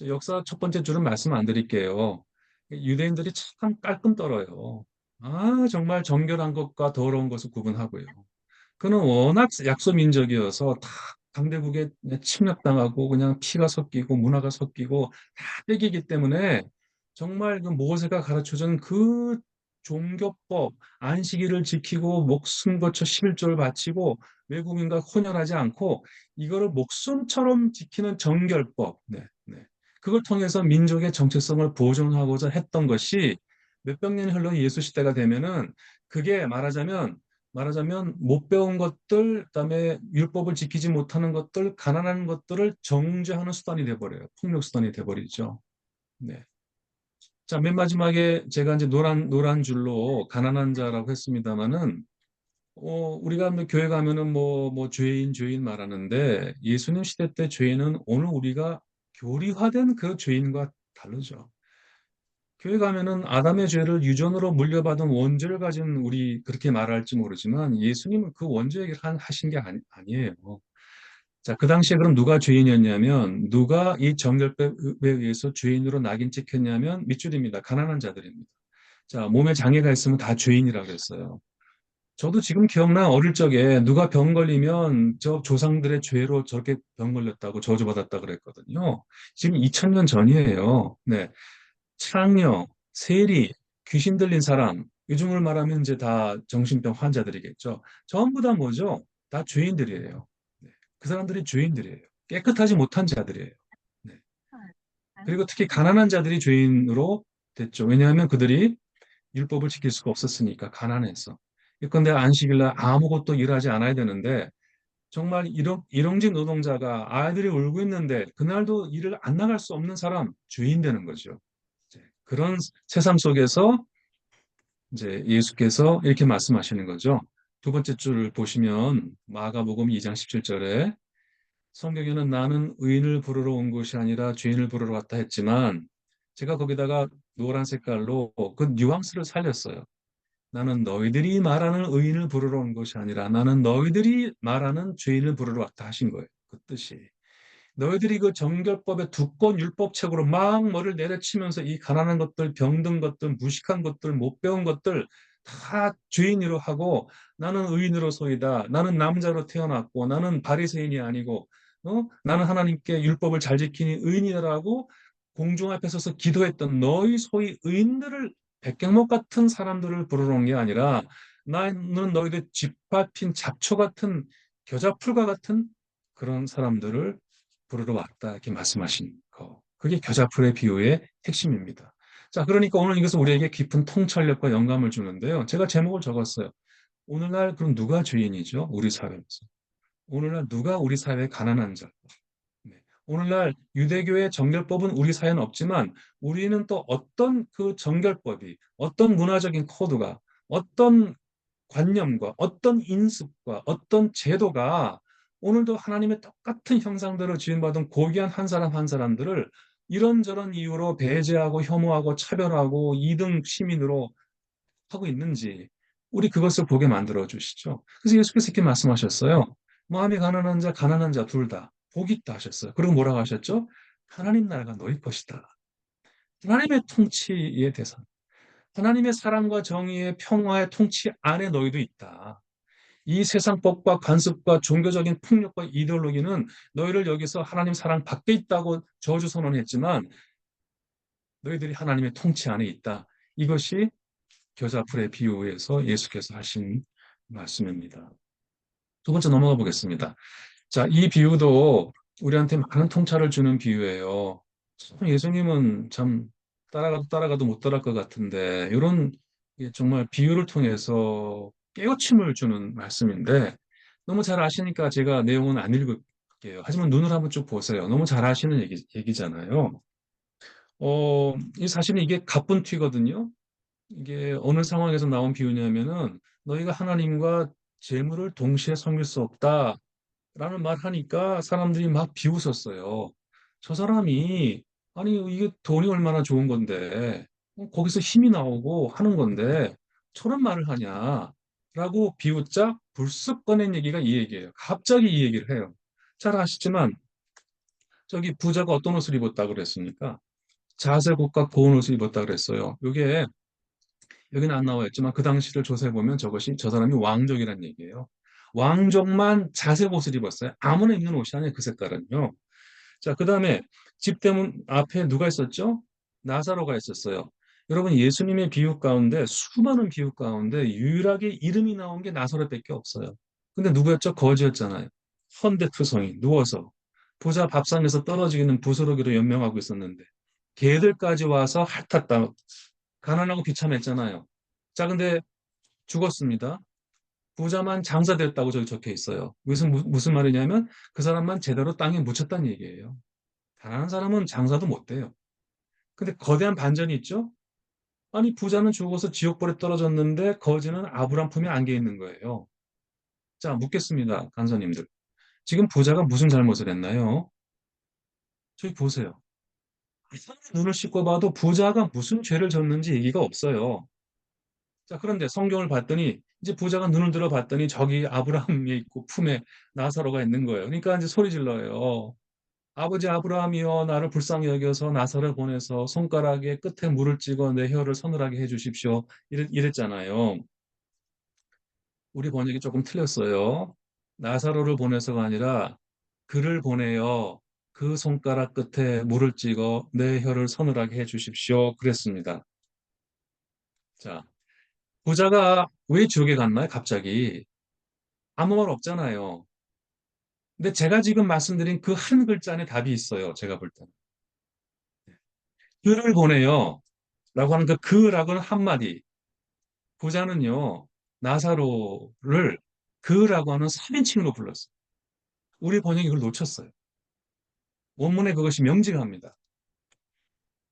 역사 첫 번째 줄은 말씀 안 드릴게요. 유대인들이 참 깔끔 떨어요. 정말 정결한 것과 더러운 것을 구분하고요. 그는 워낙 약소민족이어서 다 강대국에 침략당하고 그냥 피가 섞이고 문화가 섞이고 다 뺏기기 때문에 정말 그 모세가 가르쳐준 그 종교법, 안식일을 지키고 목숨 거쳐 11조를 바치고 외국인과 혼혈하지 않고 이거를 목숨처럼 지키는 정결법, 네. 그걸 통해서 민족의 정체성을 보존하고자 했던 것이 몇백 년이 흘러 예수 시대가 되면은 그게 말하자면 못 배운 것들, 그다음에 율법을 지키지 못하는 것들, 가난한 것들을 정죄하는 수단이 돼버려요. 폭력 수단이 돼버리죠. 네. 자, 맨 마지막에 제가 이제 노란 줄로 가난한 자라고 했습니다마는 우리가 뭐 교회 가면은 뭐 죄인 말하는데 예수님 시대 때 죄인은 오늘 우리가 교리화된 그 죄인과 다르죠. 교회 가면은 아담의 죄를 유전으로 물려받은 원죄를 가진 우리 그렇게 말할지 모르지만 예수님은 그 원죄 얘기를 하신 게 아니에요. 자, 그 당시에 그럼 누가 죄인이었냐면 누가 이 정결법에 의해서 죄인으로 낙인 찍혔냐면 밑줄입니다. 가난한 자들입니다. 자, 몸에 장애가 있으면 다 죄인이라고 했어요. 저도 지금 기억나 어릴 적에 누가 병 걸리면 저 조상들의 죄로 저렇게 병 걸렸다고 저주받았다 그랬거든요. 지금 2000년 전이에요. 네. 창녀, 세리, 귀신 들린 사람, 요즘을 말하면 이제 다 정신병 환자들이겠죠. 전부 다 뭐죠? 다 죄인들이에요. 네. 그 사람들이 죄인들이에요. 깨끗하지 못한 자들이에요. 네. 그리고 특히 가난한 자들이 죄인으로 됐죠. 왜냐하면 그들이 율법을 지킬 수가 없었으니까 가난해서. 그런데 안식일 날 아무것도 일하지 않아야 되는데 정말 일용직 노동자가 아이들이 울고 있는데 그날도 일을 안 나갈 수 없는 사람 죄인 되는 거죠. 이제 그런 세상 속에서 이제 예수께서 이렇게 말씀하시는 거죠. 두 번째 줄을 보시면 마가복음 2장 17절에 성경에는 나는 의인을 부르러 온 것이 아니라 죄인을 부르러 왔다 했지만 제가 거기다가 노란 색깔로 그 뉘앙스를 살렸어요. 나는 너희들이 말하는 의인을 부르러 온 것이 아니라 나는 너희들이 말하는 죄인을 부르러 왔다 하신 거예요. 그 뜻이. 너희들이 그 정결법의 두꺼운 율법책으로 막 뭐를 내려치면서 이 가난한 것들, 병든 것들, 무식한 것들, 못 배운 것들 다 죄인으로 하고 나는 의인으로소이다. 나는 남자로 태어났고 나는 바리새인이 아니고 나는 하나님께 율법을 잘 지키니 의인이라고 공중 앞에 서서 기도했던 너희 소위 의인들을 백경목 같은 사람들을 부르러 온 게 아니라 나는 너희들 짓밟힌 잡초 같은 겨자풀과 같은 그런 사람들을 부르러 왔다 이렇게 말씀하신 거. 그게 겨자풀의 비유의 핵심입니다. 자, 그러니까 오늘 이것은 우리에게 깊은 통찰력과 영감을 주는데요. 제가 제목을 적었어요. 오늘날 그럼 누가 죄인이죠? 우리 사회에서. 오늘날 누가 우리 사회의 가난한 자? 네. 오늘날 유대교의 정결법은 우리 사회는 없지만 우리는 또 어떤 그 정결법이 어떤 문화적인 코드가 어떤 관념과 어떤 인습과 어떤 제도가 오늘도 하나님의 똑같은 형상대로 지음받은 고귀한 한 사람 한 사람들을 이런저런 이유로 배제하고 혐오하고 차별하고 이등 시민으로 하고 있는지 우리 그것을 보게 만들어 주시죠. 그래서 예수께서 이렇게 말씀하셨어요. 마음이 가난한 자 둘 다 복이 있다 하셨어요. 그리고 뭐라고 하셨죠? 하나님 나라가 너희 것이다. 하나님의 통치의 대상. 하나님의 사랑과 정의의 평화의 통치 안에 너희도 있다. 이 세상 법과 관습과 종교적인 폭력과 이데올로기는 너희를 여기서 하나님 사랑 밖에 있다고 저주 선언했지만 너희들이 하나님의 통치 안에 있다. 이것이 겨자풀의 비유에서 예수께서 하신 말씀입니다. 두 번째 넘어가 보겠습니다. 자, 이 비유도 우리한테 많은 통찰을 주는 비유예요. 참 예수님은 참 따라가도 못 따라갈 것 같은데 이런 정말 비유를 통해서 깨우침을 주는 말씀인데 너무 잘 아시니까 제가 내용은 안 읽을게요. 하지만 눈을 한번 쭉 보세요. 너무 잘 아시는 얘기잖아요. 이 사실은 이게 갑분튀거든요. 이게 어느 상황에서 나온 비유냐면은 너희가 하나님과 재물을 동시에 섬길 수 없다라는 말 하니까 사람들이 막 비웃었어요. 저 사람이 아니 이게 돈이 얼마나 좋은 건데 거기서 힘이 나오고 하는 건데 저런 말을 하냐라고 비웃자 불쑥 꺼낸 얘기가 이 얘기예요. 갑자기 이 얘기를 해요. 잘 아시지만 저기 부자가 어떤 옷을 입었다 그랬습니까? 자색옷과 고운 옷을 입었다 그랬어요. 이게 여기는 안 나와 있지만 그 당시를 조사해 보면 저 사람이 왕족이란 얘기예요. 왕족만 자색 옷을 입었어요. 아무나 입는 옷이 아니에요. 그 색깔은요. 자, 그 다음에 집대문 앞에 누가 있었죠? 나사로가 있었어요. 여러분 예수님의 비유 가운데 수많은 비유 가운데 유일하게 이름이 나온 게 나사로밖에 없어요. 근데 누구였죠? 거지였잖아요. 헌데투성이 누워서 부자 밥상에서 떨어지기는 부스러기로 연명하고 있었는데 개들까지 와서 핥았다. 가난하고 비참했잖아요. 자, 근데 죽었습니다. 부자만 장사됐다고 저기 적혀 있어요. 무슨 말이냐면 그 사람만 제대로 땅에 묻혔다는 얘기예요. 가난한 사람은 장사도 못 돼요. 근데 거대한 반전이 있죠? 아니, 부자는 죽어서 지옥불에 떨어졌는데 거지는 아브람 품에 안겨 있는 거예요. 자, 묻겠습니다, 간사님들. 지금 부자가 무슨 잘못을 했나요? 저기 보세요. 사람의 눈을 씻고 봐도 부자가 무슨 죄를 졌는지 얘기가 없어요. 자, 그런데 성경을 봤더니 이제 부자가 눈을 들어 봤더니 저기 아브라함이 있고 품에 나사로가 있는 거예요. 그러니까 이제 소리 질러요. 아버지 아브라함이여 나를 불쌍히 여겨서 나사로를 보내서 손가락에 끝에 물을 찍어 내 혀를 서늘하게 해 주십시오. 이랬잖아요. 우리 번역이 조금 틀렸어요. 나사로를 보내서가 아니라 그를 보내어 그 손가락 끝에 물을 찍어 내 혀를 서늘하게 해 주십시오. 그랬습니다. 자, 부자가 왜 지옥에 갔나요? 갑자기. 아무 말 없잖아요. 근데 제가 지금 말씀드린 그 한 글자 안에 답이 있어요. 제가 볼 때는. 그를 보내요. 라고 하는 그 그라고는 한마디. 부자는요, 나사로를 그라고 하는 3인칭으로 불렀어요. 우리 번역이 그걸 놓쳤어요. 원문에 그것이 명징합니다.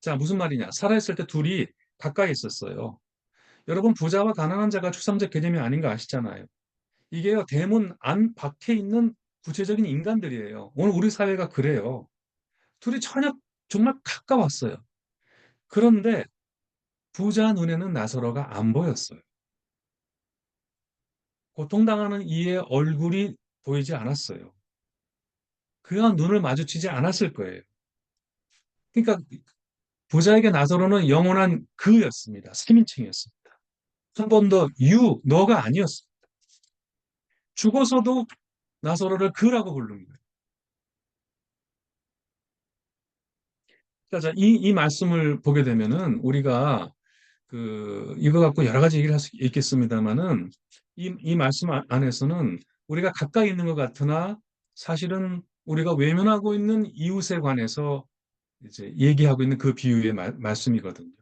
자, 무슨 말이냐. 살아있을 때 둘이 가까이 있었어요. 여러분, 부자와 가난한 자가 추상적 개념이 아닌 거 아시잖아요. 이게요, 대문 안 밖에 있는 구체적인 인간들이에요. 오늘 우리 사회가 그래요. 둘이 전혀 정말 가까웠어요. 그런데 부자 눈에는 나사로가 안 보였어요. 고통당하는 이의 얼굴이 보이지 않았어요. 그가 눈을 마주치지 않았을 거예요. 그러니까 부자에게 나사로는 영원한 그였습니다. 3인칭이었습니다. 한 번 더 너가 아니었습니다. 죽어서도 나사로를 그라고 부르는 거예요. 자, 이 말씀을 보게 되면은 우리가 이거 갖고 여러 가지 얘기를 할 수 있겠습니다만은 이 말씀 안에서는 우리가 가까이 있는 것 같으나 사실은 우리가 외면하고 있는 이웃에 관해서 이제 얘기하고 있는 그 비유의 말씀이거든요.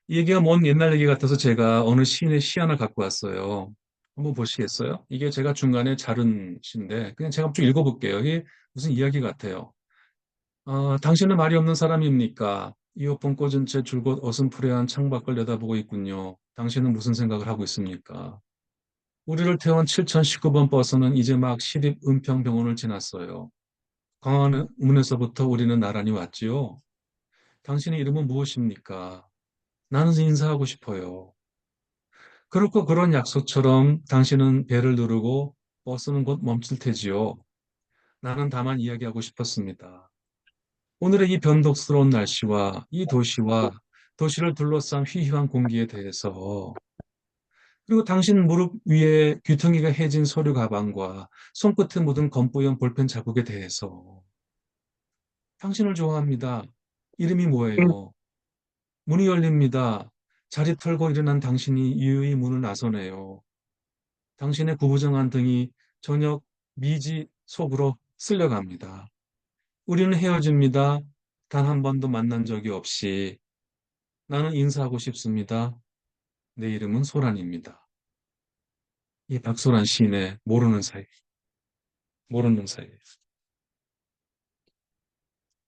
이 얘기가 먼 옛날 얘기 같아서 제가 어느 시인의 시 하나 갖고 왔어요. 한번 보시겠어요? 이게 제가 중간에 자른 시인데 그냥 제가 좀 읽어볼게요. 이게 무슨 이야기 같아요. 당신은 말이 없는 사람입니까? 이어폰 꽂은 채 줄곧 어슴푸레한 창밖을 내다보고 있군요. 당신은 무슨 생각을 하고 있습니까? 우리를 태운 7019번 버스는 이제 막 시립 은평병원을 지났어요. 광화문에서부터 우리는 나란히 왔지요. 당신의 이름은 무엇입니까? 나는 인사하고 싶어요. 그렇고 그런 약속처럼 당신은 벨을 누르고 버스는 곧 멈출 테지요. 나는 다만 이야기하고 싶었습니다. 오늘의 이 변덕스러운 날씨와 이 도시와 도시를 둘러싼 희휘한 공기에 대해서 그리고 당신 무릎 위에 귀퉁이가 해진 서류 가방과 손끝에 묻은 검뿌연 볼펜 자국에 대해서 당신을 좋아합니다. 이름이 뭐예요? 문이 열립니다. 자리 털고 일어난 당신이 유유히 문을 나서네요. 당신의 구부정한 등이 저녁 미지 속으로 쓸려갑니다. 우리는 헤어집니다. 단 한 번도 만난 적이 없이. 나는 인사하고 싶습니다. 내 이름은 소란입니다. 이 박소란 시인의 모르는 사이. 모르는 사이.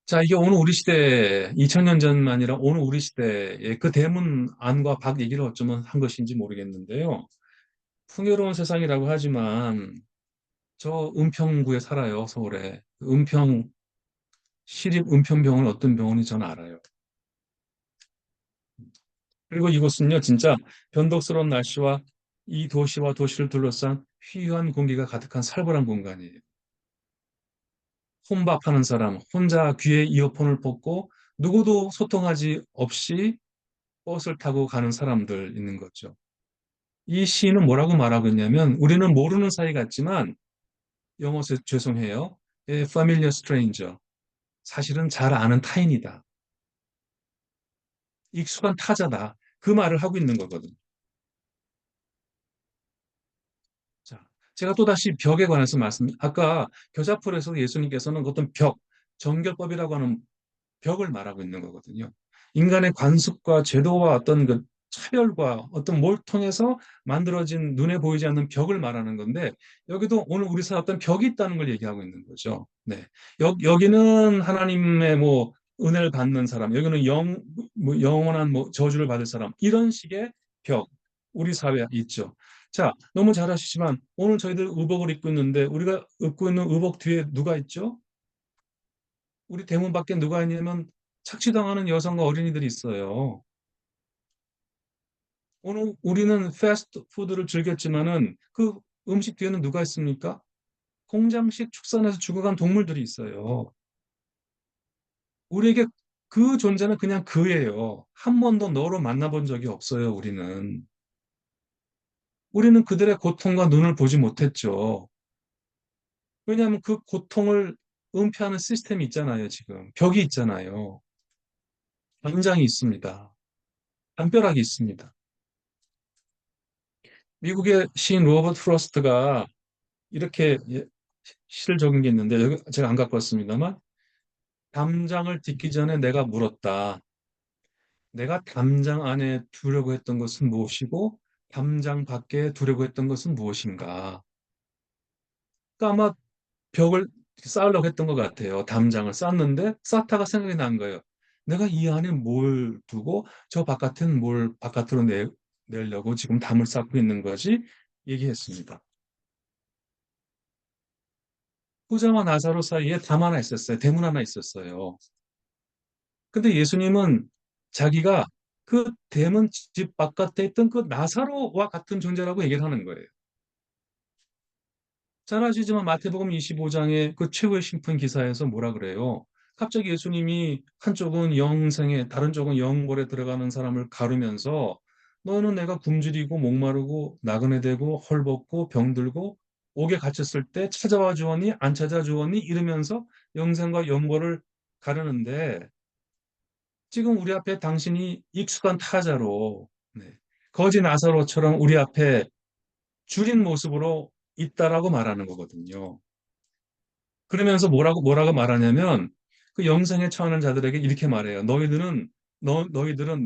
자, 이게 오늘 우리 시대, 2000년 전만이라 오늘 우리 시대의 그 대문 안과 밖 얘기를 어쩌면 한 것인지 모르겠는데요. 풍요로운 세상이라고 하지만 저 은평구에 살아요, 서울에. 시립 은평병원 어떤 병원이 저는 알아요. 그리고 이곳은요, 진짜 변덕스러운 날씨와 이 도시와 도시를 둘러싼 희유한 공기가 가득한 살벌한 공간이에요. 혼밥하는 사람, 혼자 귀에 이어폰을 뽑고 누구도 소통하지 없이 버스를 타고 가는 사람들 있는 거죠. 이 시인은 뭐라고 말하고 있냐면 우리는 모르는 사이 같지만 영어에서 죄송해요. A familiar stranger. 사실은 잘 아는 타인이다. 익숙한 타자다. 그 말을 하고 있는 거거든요. 자, 제가 또다시 벽에 관해서 아까 교자풀에서 예수님께서는 어떤 정결법이라고 하는 벽을 말하고 있는 거거든요. 인간의 관습과 제도와 어떤 그 차별과 어떤 뭘 통해서 만들어진 눈에 보이지 않는 벽을 말하는 건데 여기도 오늘 우리 사회 어떤 벽이 있다는 걸 얘기하고 있는 거죠. 네. 여기는 하나님의 뭐 은혜를 받는 사람, 여기는 영원한 뭐 저주를 받을 사람 이런 식의 벽 우리 사회에 있죠. 자, 너무 잘 아시지만 오늘 저희들 의복을 입고 있는데 우리가 입고 있는 의복 뒤에 누가 있죠? 우리 대문 밖에 누가 있냐면 착취당하는 여성과 어린이들이 있어요. 오늘 우리는 패스트푸드를 즐겼지만은 그 음식 뒤에는 누가 있습니까? 공장식 축산에서 죽어간 동물들이 있어요. 우리에게 그 존재는 그냥 그예요. 한 번도 너로 만나본 적이 없어요, 우리는. 우리는 그들의 고통과 눈을 보지 못했죠. 왜냐하면 그 고통을 은폐하는 시스템이 있잖아요, 지금. 벽이 있잖아요. 현장이 있습니다. 담벼락이 있습니다. 미국의 시인 로버트 프로스트가 이렇게 시를 적은 게 있는데 여기 제가 안 갖고 왔습니다만 담장을 딛기 전에 내가 물었다. 내가 담장 안에 두려고 했던 것은 무엇이고 담장 밖에 두려고 했던 것은 무엇인가? 그러니까 아마 벽을 쌓으려고 했던 것 같아요. 담장을 쌓는데 쌓다가 생각이 난 거예요. 내가 이 안에 뭘 두고 저 바깥은 뭘 바깥으로 내려고 지금 담을 쌓고 있는 거지? 얘기했습니다. 후자와 나사로 사이에 담 하나 있었어요. 대문 하나 있었어요. 근데 예수님은 자기가 그 대문 집 바깥에 있던 그 나사로와 같은 존재라고 얘기를 하는 거예요. 잘 아시지만 마태복음 25장의 그 최후의 심판 기사에서 뭐라 그래요? 갑자기 예수님이 한쪽은 영생에 다른 쪽은 영벌에 들어가는 사람을 가르면서 너는 내가 굶주리고 목마르고 나그네 되고 헐벗고 병들고 옥에 갇혔을 때 찾아와 주었니 안 찾아주었니 이러면서 영생과 영벌을 가르는데 지금 우리 앞에 당신이 익숙한 타자로 네, 거지 나사로처럼 우리 앞에 줄인 모습으로 있다라고 말하는 거거든요. 그러면서 뭐라고 말하냐면 그 영생에 처하는 자들에게 이렇게 말해요. 너희들은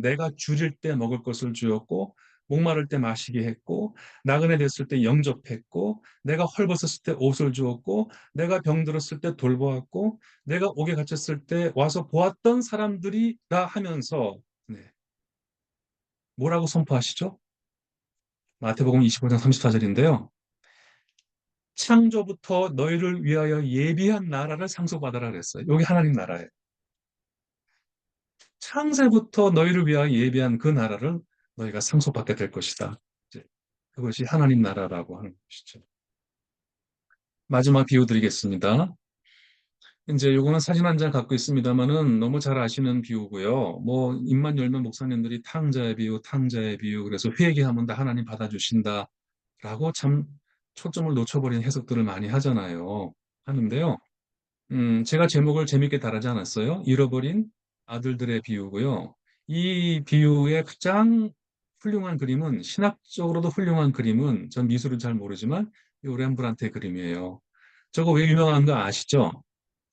내가 줄일 때 먹을 것을 주었고 목마를 때 마시게 했고 나그네 됐을 때 영접했고 내가 헐벗었을 때 옷을 주었고 내가 병들었을 때 돌보았고 내가 옥에 갇혔을 때 와서 보았던 사람들이라 하면서 네, 뭐라고 선포하시죠? 마태복음 25장 34절인데요. 창조부터 너희를 위하여 예비한 나라를 상속받아라 그랬어요. 여기 하나님 나라예요. 창세부터 너희를 위하여 예비한 그 나라를 너희가 상속받게 될 것이다. 이제 그것이 하나님 나라라고 하는 것이죠. 마지막 비유 드리겠습니다. 이제 요거는 사진 한 장 갖고 있습니다만은 너무 잘 아시는 비유고요. 뭐 입만 열면 목사님들이 탕자의 비유, 탕자의 비유 그래서 회개하면 다 하나님 받아주신다라고 참 초점을 놓쳐버린 해석들을 많이 하는데요. 제가 제목을 재밌게 달하지 않았어요. 잃어버린 아들들의 비유고요. 이 비유의 가장 훌륭한 그림은 신학적으로도 훌륭한 그림은 전 미술은 잘 모르지만 이 렘브란트의 그림이에요. 저거 왜 유명한 거 아시죠?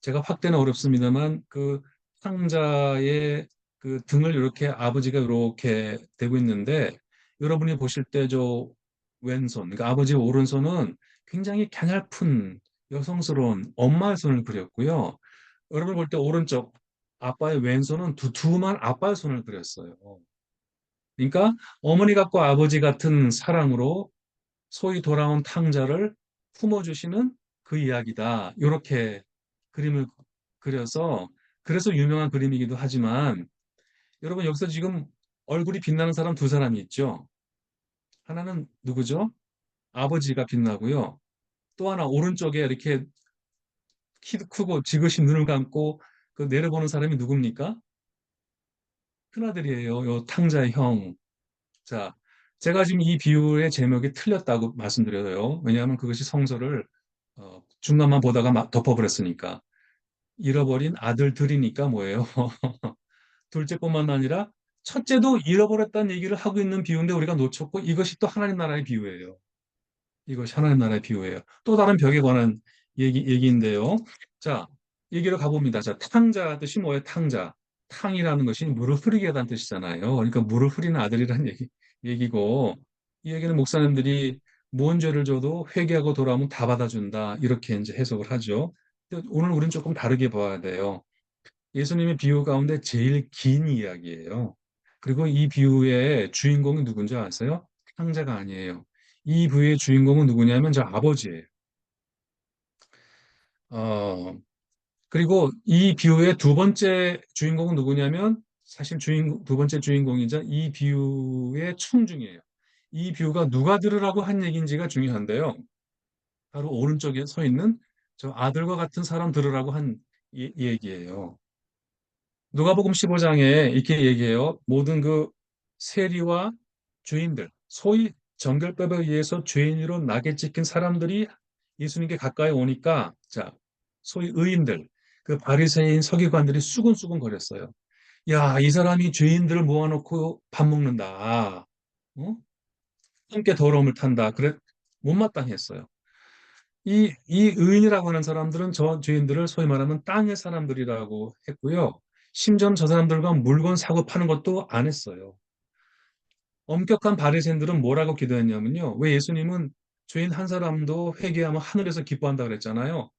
제가 확대는 어렵습니다만 그 상자의 그 등을 이렇게 아버지가 이렇게 대고 있는데 여러분이 보실 때 저 왼손, 그러니까 아버지의 오른손은 굉장히 가냘픈 여성스러운 엄마의 손을 그렸고요. 여러분 볼 때 오른쪽 아빠의 왼손은 두툼한 아빠의 손을 그렸어요. 그러니까 어머니 같고 아버지 같은 사랑으로 소위 돌아온 탕자를 품어주시는 그 이야기다. 이렇게 그림을 그려서 그래서 유명한 그림이기도 하지만 여러분 여기서 지금 얼굴이 빛나는 사람 두 사람이 있죠. 하나는 누구죠? 아버지가 빛나고요. 또 하나 오른쪽에 이렇게 키도 크고 지그시 눈을 감고 그 내려보는 사람이 누굽니까? 큰아들이에요. 요 탕자의 형. 자, 제가 지금 이 비유의 제목이 틀렸다고 말씀드려요. 왜냐하면 그것이 성서를 중간만 보다가 덮어버렸으니까. 잃어버린 아들들이니까 뭐예요? 둘째뿐만 아니라 첫째도 잃어버렸다는 얘기를 하고 있는 비유인데 우리가 놓쳤고 이것이 또 하나님 나라의 비유예요. 이것이 하나님 나라의 비유예요. 또 다른 벽에 관한 얘기인데요. 자, 얘기를 가봅니다. 자, 탕자 뜻이 뭐예요? 탕자. 탕이라는 것이 물을 흐리게 하다는 뜻이잖아요. 그러니까 물을 흐리는 아들이라는 얘기고, 이 얘기는 목사님들이 무언 죄를 져도 회개하고 돌아오면 다 받아준다. 이렇게 이제 해석을 하죠. 근데 오늘 우리는 조금 다르게 봐야 돼요. 예수님의 비유 가운데 제일 긴 이야기예요. 그리고 이 비유의 주인공이 누군지 아세요? 탕자가 아니에요. 이 비유의 주인공은 누구냐면 저 아버지예요. 어, 그리고 이 비유의 두 번째 주인공은 누구냐면 사실 두 번째 주인공이자 이 비유의 청중이에요. 이 비유가 누가 들으라고 한 얘기인지가 중요한데요. 바로 오른쪽에 서 있는 저 아들과 같은 사람 들으라고 한 얘기예요. 누가복음 15장에 이렇게 얘기해요. 모든 그 세리와 주인들, 소위 정결법에 의해서 죄인으로 낙에 찍힌 사람들이 예수님께 가까이 오니까 자, 소위 의인들, 그 바리새인 서기관들이 수근수근 거렸어요. 야, 이 사람이 죄인들을 모아놓고 밥 먹는다. 어? 함께 더러움을 탄다. 그래 못마땅했어요. 이 의인이라고 하는 사람들은 저 죄인들을 소위 말하면 땅의 사람들이라고 했고요. 심지어 저 사람들과 물건 사고 파는 것도 안 했어요. 엄격한 바리새인들은 뭐라고 기도했냐면요. 왜 예수님은 죄인 한 사람도 회개하면 하늘에서 기뻐한다 그랬잖아요.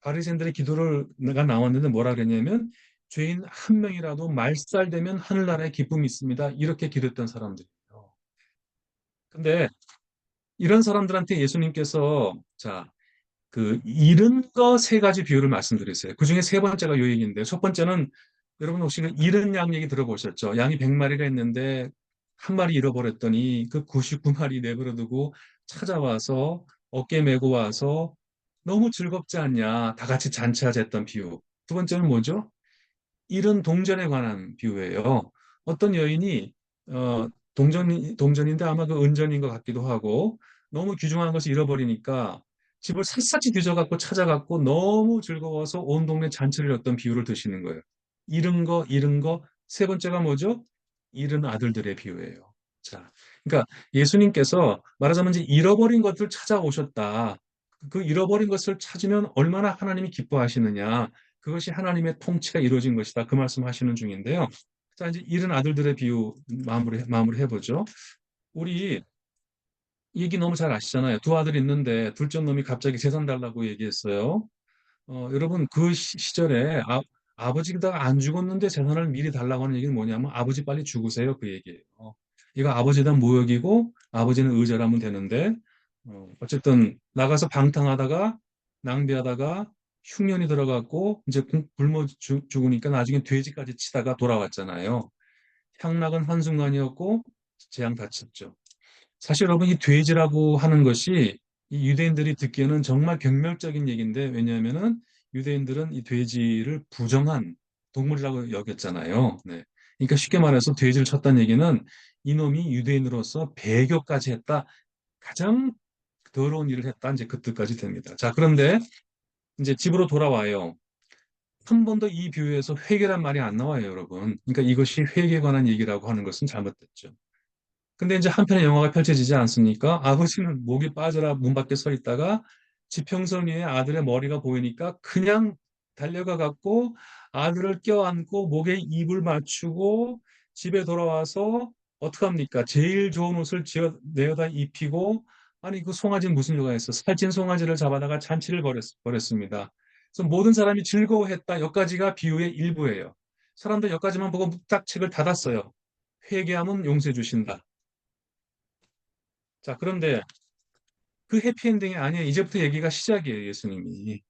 바리새인들의 기도가 나왔는데 뭐라 그랬냐면 죄인 한 명이라도 말살되면 하늘나라에 기쁨이 있습니다. 이렇게 기도했던 사람들이에요. 근데 이런 사람들한테 예수님께서 자, 그 잃은 거 세 가지 비유를 말씀드렸어요. 그 중에 세 번째가 요 얘기인데 첫 번째는 여러분 혹시 그 잃은 양 얘기 들어보셨죠? 양이 100마리가 있는데 한 마리 잃어버렸더니 그 99마리 내버려 두고 찾아와서 어깨 메고 와서 너무 즐겁지 않냐? 다 같이 잔치하자 했던 비유. 두 번째는 뭐죠? 이런 동전에 관한 비유예요. 어떤 여인이 동전인데 아마 그 은전인 것 같기도 하고 너무 귀중한 것을 잃어버리니까 집을 샅샅이 뒤져갖고 찾아갖고 너무 즐거워서 온 동네 잔치를 였던 비유를 드시는 거예요. 잃은 거, 잃은 거. 세 번째가 뭐죠? 잃은 아들들의 비유예요. 자, 그러니까 예수님께서 말하자면 이제 잃어버린 것을 찾아오셨다. 그 잃어버린 것을 찾으면 얼마나 하나님이 기뻐하시느냐. 그것이 하나님의 통치가 이루어진 것이다. 그 말씀 하시는 중인데요. 자, 이제 잃은 아들들의 비유 마무리 해보죠. 우리 얘기 너무 잘 아시잖아요. 두 아들이 있는데 둘째 놈이 갑자기 재산 달라고 얘기했어요. 여러분 그 시절에 아버지가 안 죽었는데 재산을 미리 달라고 하는 얘기는 뭐냐면 아버지 빨리 죽으세요. 그 얘기예요. 이거 아버지에 대한 모욕이고 아버지는 의절하면 되는데 어쨌든 나가서 방탕하다가 낭비하다가 흉년이 들어갔고 이제 굶어 죽으니까 나중에 돼지까지 치다가 돌아왔잖아요. 향락은 한순간이었고 재앙 다쳤죠. 사실 여러분 이 돼지라고 하는 것이 이 유대인들이 듣기에는 정말 경멸적인 얘기인데 왜냐하면은 유대인들은 이 돼지를 부정한 동물이라고 여겼잖아요. 네. 그러니까 쉽게 말해서 돼지를 쳤다는 얘기는 이놈이 유대인으로서 배교까지 했다. 가장 더러운 일을 했다. 이제 그 뜻까지 됩니다. 자, 그런데 이제 집으로 돌아와요. 한 번도 이 비유에서 회개란 말이 안 나와요, 여러분. 그러니까 이것이 회개에 관한 얘기라고 하는 것은 잘못됐죠. 근데 이제 한편의 영화가 펼쳐지지 않습니까? 아버지는 목이 빠져라 문 밖에 서 있다가 지평선 위에 아들의 머리가 보이니까 그냥 달려가 갖고 아들을 껴안고 목에 입을 맞추고 집에 돌아와서 어떡합니까? 제일 좋은 옷을 내어다 입히고 아니 그 송아지는 무슨 일가 있어? 살찐 송아지를 잡아다가 잔치를 벌였습니다. 그래서 모든 사람이 즐거워했다. 여기까지가 비유의 일부예요. 사람들 여기까지만 보고 딱 책을 닫았어요. 회개하면 용서해 주신다. 자, 그런데 그 해피엔딩이 아니에요. 이제부터 얘기가 시작이에요, 예수님이.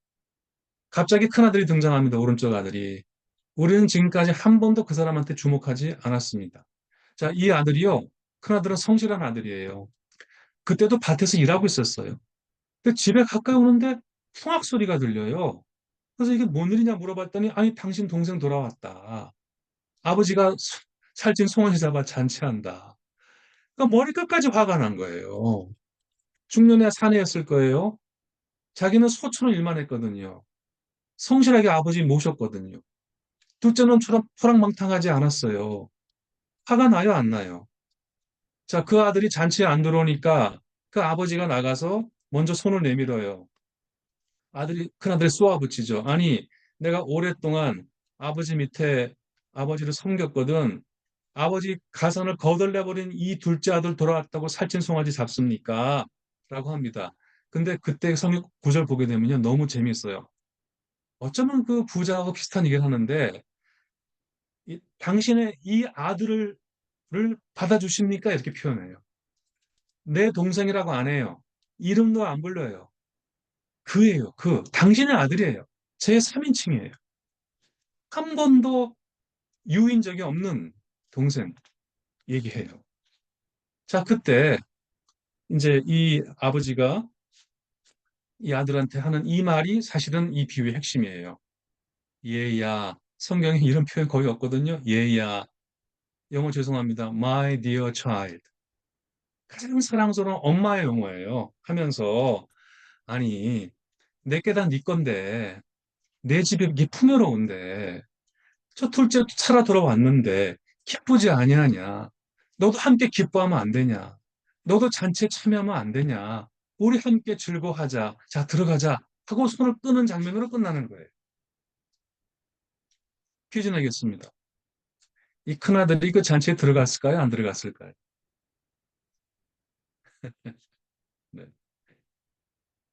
갑자기 큰아들이 등장합니다, 오른쪽 아들이. 우리는 지금까지 한 번도 그 사람한테 주목하지 않았습니다. 자, 이 아들이요. 큰아들은 성실한 아들이에요. 그때도 밭에서 일하고 있었어요. 근데 집에 가까이 오는데 풍악 소리가 들려요. 그래서 이게 뭔 일이냐 물어봤더니 아니, 당신 동생 돌아왔다. 아버지가 살찐 송아지 잡아 잔치한다. 그러니까 머리끝까지 화가 난 거예요. 중년의 사내였을 거예요. 자기는 소처럼 일만 했거든요. 성실하게 아버지 모셨거든요. 둘째는 초랑망탕하지 않았어요. 화가 나요, 안 나요? 자, 그 아들이 잔치에 안 들어오니까 그 아버지가 나가서 먼저 손을 내밀어요. 큰아들이 쏘아붙이죠. 아니, 내가 오랫동안 아버지 밑에 아버지를 섬겼거든. 아버지 가산을 거덜내버린 이 둘째 아들 돌아왔다고 살찐 송아지 잡습니까? 라고 합니다. 근데 그때 성경 구절 보게 되면요. 너무 재미있어요. 어쩌면 그 부자하고 비슷한 얘기를 하는데 당신의 이 아들을 받아주십니까? 이렇게 표현해요. 내 동생이라고 안 해요. 이름도 안 불러요. 그예요. 당신의 아들이에요. 제 3인칭이에요. 한 번도 유인 적이 없는 동생 얘기해요. 자, 그때 이제 이 아버지가 이 아들한테 하는 이 말이 사실은 이 비유의 핵심이에요. 얘야. 성경에 이런 표현 거의 없거든요. 얘야. 영어 죄송합니다. My dear child. 가장 사랑스러운 엄마의 용어예요. 하면서 아니 내게 다 네 건데 내 집에 이게 풍요로운데 저 둘째 살아 돌아왔는데 기쁘지 아니하냐. 너도 함께 기뻐하면 안 되냐. 너도 잔치에 참여하면 안 되냐. 우리 함께 즐거워하자. 자, 들어가자. 하고 손을 끄는 장면으로 끝나는 거예요. 퀴즈 내겠습니다. 이 큰아들이 그 잔치에 들어갔을까요? 안 들어갔을까요? 네.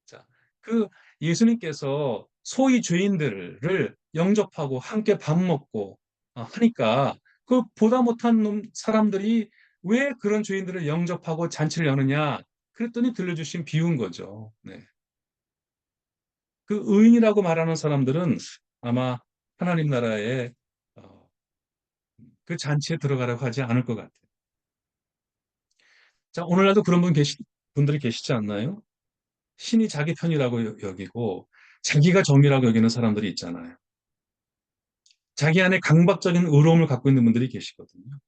자, 그 예수님께서 소위 죄인들을 영접하고 함께 밥 먹고 하니까 그 보다 못한 사람들이 왜 그런 죄인들을 영접하고 잔치를 여느냐? 그랬더니 들려주신 비유인 거죠. 네. 그 의인이라고 말하는 사람들은 아마 하나님 나라에 어, 그 잔치에 들어가려고 하지 않을 것 같아요. 자, 오늘날도 그런 분들이 계시지 않나요? 신이 자기 편이라고 여기고 자기가 정의라고 여기는 사람들이 있잖아요. 자기 안에 강박적인 의로움을 갖고 있는 분들이 계시거든요.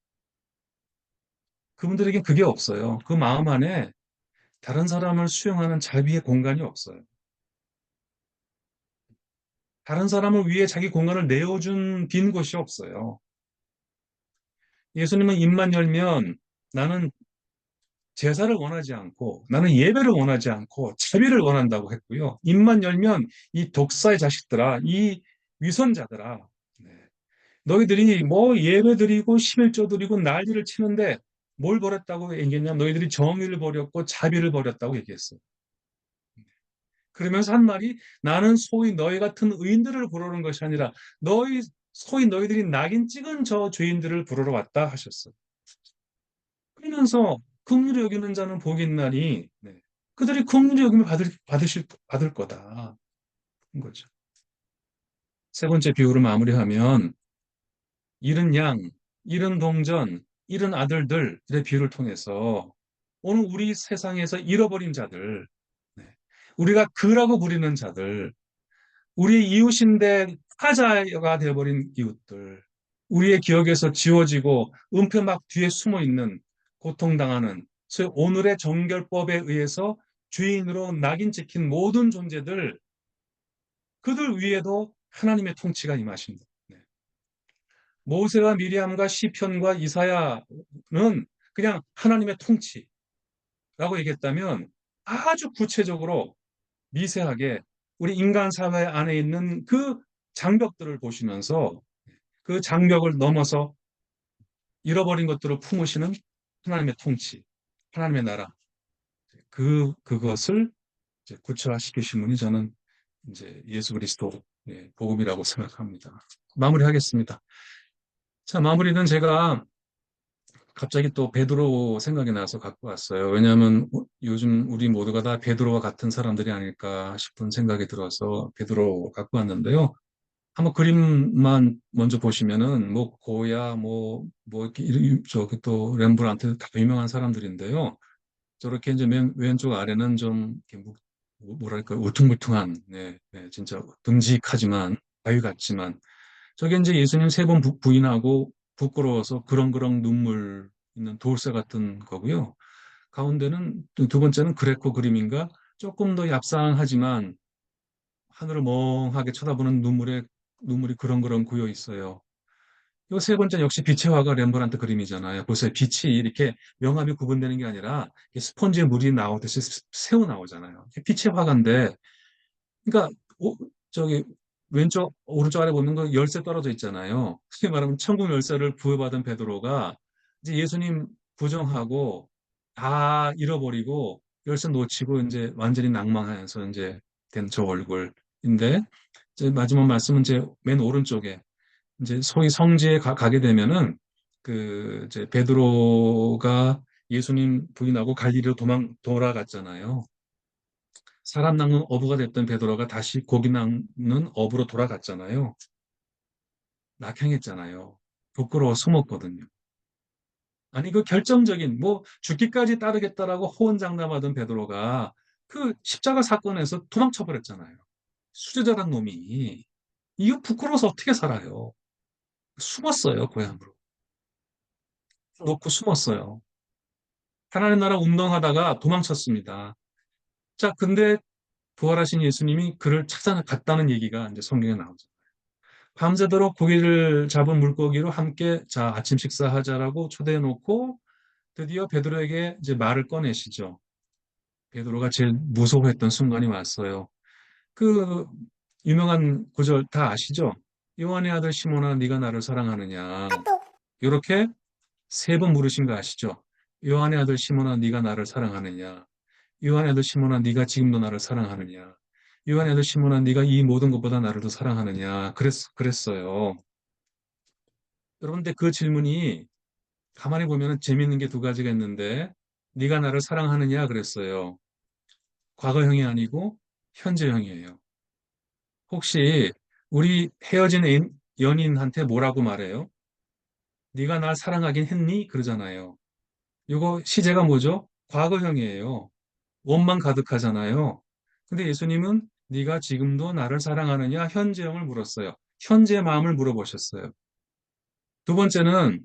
그분들에겐 그게 없어요. 그 마음 안에 다른 사람을 수용하는 자비의 공간이 없어요. 다른 사람을 위해 자기 공간을 내어준 빈 곳이 없어요. 예수님은 입만 열면 나는 제사를 원하지 않고 나는 예배를 원하지 않고 자비를 원한다고 했고요. 입만 열면 이 독사의 자식들아, 이 위선자들아, 네. 너희들이 뭐 예배 드리고 11조 드리고 난리를 치는데 뭘 버렸다고 얘기했냐면 너희들이 정의를 버렸고 자비를 버렸다고 얘기했어요. 그러면서 한 말이 나는 소위 너희 같은 의인들을 부르는 것이 아니라 소위 너희들이 낙인 찍은 저 죄인들을 부르러 왔다 하셨어요. 그러면서 긍휼히 여기는 자는 복이 있나니 네. 그들이 긍휼히 여김을 받을 거다. 그런 거죠. 세 번째 비유를 마무리하면 잃은 양, 잃은 동전, 잃은 아들들의 비유를 통해서 오늘 우리 세상에서 잃어버린 자들, 네. 우리가 그라고 부리는 자들, 우리의 이웃인데 타자가 되어버린 이웃들, 우리의 기억에서 지워지고 은폐 막 뒤에 숨어있는 고통당하는 소위 오늘의 정결법에 의해서 죄인으로 낙인 찍힌 모든 존재들, 그들 위에도 하나님의 통치가 임하신다. 네. 모세와 미리암과 시편과 이사야는 그냥 하나님의 통치라고 얘기했다면 아주 구체적으로 미세하게 우리 인간 사회 안에 있는 그 장벽들을 보시면서 그 장벽을 넘어서 잃어버린 것들을 품으시는 하나님의 통치, 하나님의 나라, 그것을 이제 구체화시키신 분이 저는 이제 예수 그리스도 복음이라고 생각합니다. 마무리하겠습니다. 자, 마무리는 제가 갑자기 또 베드로 생각이 나서 갖고 왔어요. 왜냐하면 요즘 우리 모두가 다 베드로와 같은 사람들이 아닐까 싶은 생각이 들어서 베드로 갖고 왔는데요. 한번 그림만 먼저 보시면은 뭐 고야 저기 또 렘브란트 다 유명한 사람들인데요. 저렇게 이제 왼쪽 아래는 좀 이렇게 뭐랄까 울퉁불퉁한 진짜 듬직하지만 바위 같지만 저게 이제 예수님 세 번 부인하고 부끄러워서 그렁그렁 눈물 있는 돌쇠 같은 거고요. 가운데는 두 번째는 그레코 그림인가 조금 더 얍상하지만 하늘을 멍하게 쳐다보는 눈물이 그렁그렁 고여 있어요. 이 세 번째는 역시 빛의 화가 렘브란트 그림이잖아요. 보세요. 빛이 이렇게 명암이 구분되는 게 아니라 스펀지에 물이 나오듯이 새어 나오잖아요. 빛의 화가인데, 그러니까 저기 왼쪽 오른쪽 아래 보면 그 열쇠 떨어져 있잖아요. 쉽게 말하면 천국 열쇠를 부여받은 베드로가 이제 예수님 부정하고 다 잃어버리고 열쇠 놓치고 이제 완전히 낭망하면서 이제 된 저 얼굴인데 이제 마지막 말씀은 이제 맨 오른쪽에 이제 소위 성지에 가게 되면은 그 이제 베드로가 예수님 부인하고 갈릴리로 돌아갔잖아요. 사람 낚는 어부가 됐던 베드로가 다시 고기 낚는 어부로 돌아갔잖아요. 낙향했잖아요. 부끄러워 숨었거든요. 아니 그 결정적인 뭐 죽기까지 따르겠다라고 호언장담하던 베드로가 그 십자가 사건에서 도망쳐 버렸잖아요. 수제자란 놈이 이거 부끄러워서 어떻게 살아요? 숨었어요, 고향으로. 놓고 숨었어요. 하나님 나라 운동하다가 도망쳤습니다. 자, 근데 부활하신 예수님이 그를 찾아갔다는 얘기가 이제 성경에 나오죠. 밤새도록 고기를 잡은 물고기로 함께 자, 아침 식사하자라고 초대해 놓고 드디어 베드로에게 이제 말을 꺼내시죠. 베드로가 제일 무서워했던 순간이 왔어요. 그 유명한 구절 다 아시죠? 요한의 아들 시몬아 네가 나를 사랑하느냐. 이렇게 세 번 물으신 거 아시죠? 요한의 아들 시몬아 네가 나를 사랑하느냐. 요한의 아들 시몬아 네가 지금도 나를 사랑하느냐. 요한의 아들 시몬아 네가 이 모든 것보다 나를 더 사랑하느냐. 그랬어요. 여러분들 그 질문이 가만히 보면 재밌는 게 두 가지가 있는데 네가 나를 사랑하느냐 그랬어요. 과거형이 아니고 현재형이에요. 혹시 우리 헤어진 연인한테 뭐라고 말해요? 네가 날 사랑하긴 했니? 그러잖아요. 이거 시제가 뭐죠? 과거형이에요. 원만 가득하잖아요. 근데 예수님은 네가 지금도 나를 사랑하느냐? 현재형을 물었어요. 현재 마음을 물어보셨어요. 두 번째는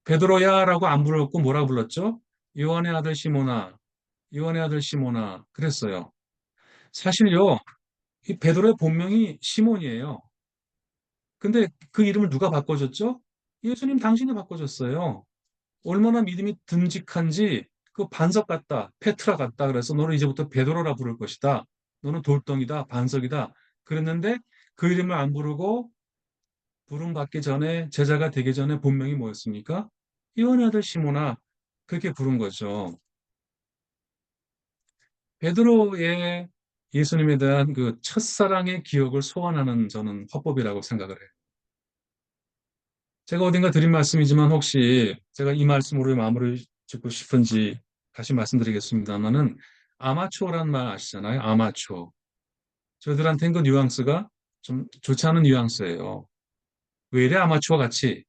베드로야라고 안 불렀고 뭐라 불렀죠? 요한의 아들 시모나, 요한의 아들 시모나 그랬어요. 사실요, 이 베드로의 본명이 시몬이에요. 근데 그 이름을 누가 바꿔줬죠? 예수님 당신이 바꿔줬어요. 얼마나 믿음이 듬직한지 그 반석 같다, 페트라 같다 그래서 너는 이제부터 베드로라 부를 것이다. 너는 돌덩이다, 반석이다. 그랬는데 그 이름을 안 부르고 부름 받기 전에 제자가 되기 전에 본명이 뭐였습니까? 요한의 아들 시모나 그렇게 부른 거죠. 베드로의 예수님에 대한 그 첫사랑의 기억을 소환하는 저는 화법이라고 생각을 해요. 제가 어딘가 드린 말씀이지만 혹시 제가 이 말씀으로 마무리 짓고 싶은지 다시 말씀드리겠습니다만은 아마추어란 말 아시잖아요. 아마추어. 저희들한테는 그 뉘앙스가 좀 좋지 않은 뉘앙스예요. 왜 이래 아마추어 같이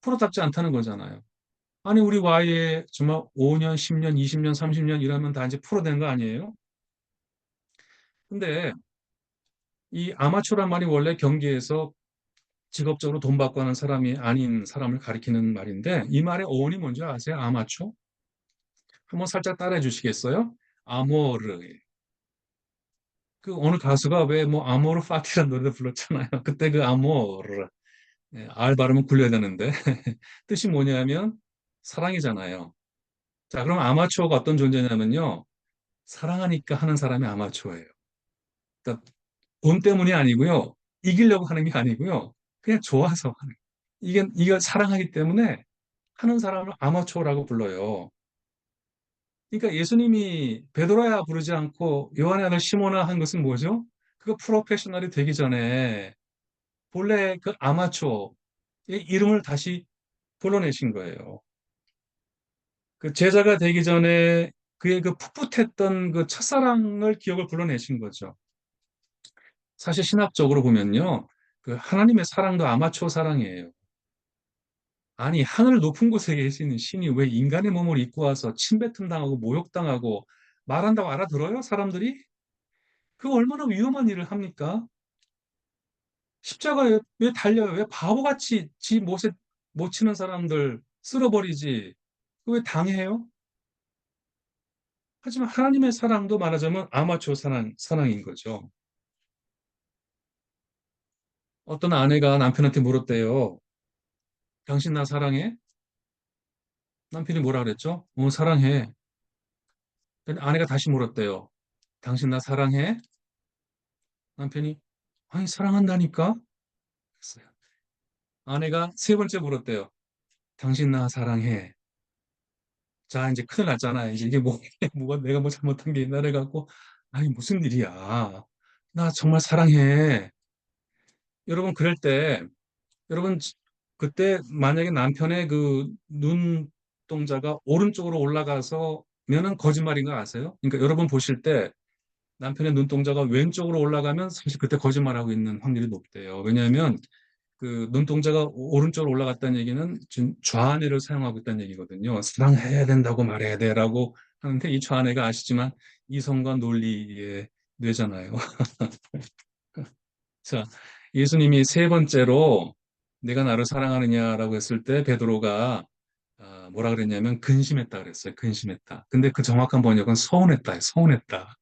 프로답지 않다는 거잖아요. 아니 우리 Y에 정말 5년, 10년, 20년, 30년 일하면 다 이제 프로 된 거 아니에요? 근데 이 아마추어란 말이 원래 경기에서 직업적으로 돈 받고 하는 사람이 아닌 사람을 가리키는 말인데 이 말의 어원이 뭔지 아세요? 아마추어? 한번 살짝 따라해 주시겠어요? 아모르. 그 어느 가수가 왜 뭐 아모르 파티라는 노래를 불렀잖아요. 그때 그 아모르. 네, 알 발음은 굴려야 되는데 뜻이 뭐냐면 사랑이잖아요. 자, 그럼 아마추어가 어떤 존재냐면요. 사랑하니까 하는 사람이 아마추어예요. 그러니까 돈 때문이 아니고요. 이기려고 하는 게 아니고요. 그냥 좋아서 하는. 이게 사랑하기 때문에 하는 사람을 아마추어라고 불러요. 그러니까 예수님이 베드로야 부르지 않고 요한의 아들 시모나 한 것은 뭐죠? 그거 프로페셔널이 되기 전에 본래 그 아마추어의 이름을 다시 불러내신 거예요. 그 제자가 되기 전에 그의 그 풋풋했던 그 첫사랑을 기억을 불러내신 거죠. 사실 신학적으로 보면요. 그 하나님의 사랑도 아마추어 사랑이에요. 아니, 하늘 높은 곳에 계시는 신이 왜 인간의 몸을 입고 와서 침뱉음 당하고 모욕당하고 말한다고 알아들어요? 사람들이? 그 얼마나 위험한 일을 합니까? 십자가에 왜 달려요? 왜 바보같이 지 못에 못 치는 사람들 쓸어버리지? 왜 당해요? 하지만 하나님의 사랑도 말하자면 아마추어 사랑인 거죠. 어떤 아내가 남편한테 물었대요. 당신 나 사랑해? 남편이 뭐라 그랬죠? 사랑해. 근데 아내가 다시 물었대요. 당신 나 사랑해? 남편이 아니 사랑한다니까? 그랬어요. 아내가 세 번째 물었대요. 당신 나 사랑해. 자 이제 큰일 났잖아. 이제 이게 뭐 뭐가 내가 뭐 잘못한 게 있나 해갖고 아니 무슨 일이야. 나 정말 사랑해. 여러분 그럴 때 여러분 그때 만약에 남편의 그 눈동자가 오른쪽으로 올라가서 면은 거짓말인 거 아세요? 그러니까 여러분 보실 때 남편의 눈동자가 왼쪽으로 올라가면 사실 그때 거짓말하고 있는 확률이 높대요. 왜냐하면 그 눈동자가 오른쪽으로 올라갔다는 얘기는 지금 좌뇌를 사용하고 있다는 얘기거든요. 사랑해야 된다고 말해야 돼라고 하는데 이 좌뇌가 아시지만 이성과 논리의 뇌잖아요. 자, 예수님이 세 번째로 내가 나를 사랑하느냐라고 했을 때 베드로가 뭐라 그랬냐면 근심했다 그랬어요. 근심했다. 근데 그 정확한 번역은 서운했다. 서운했다.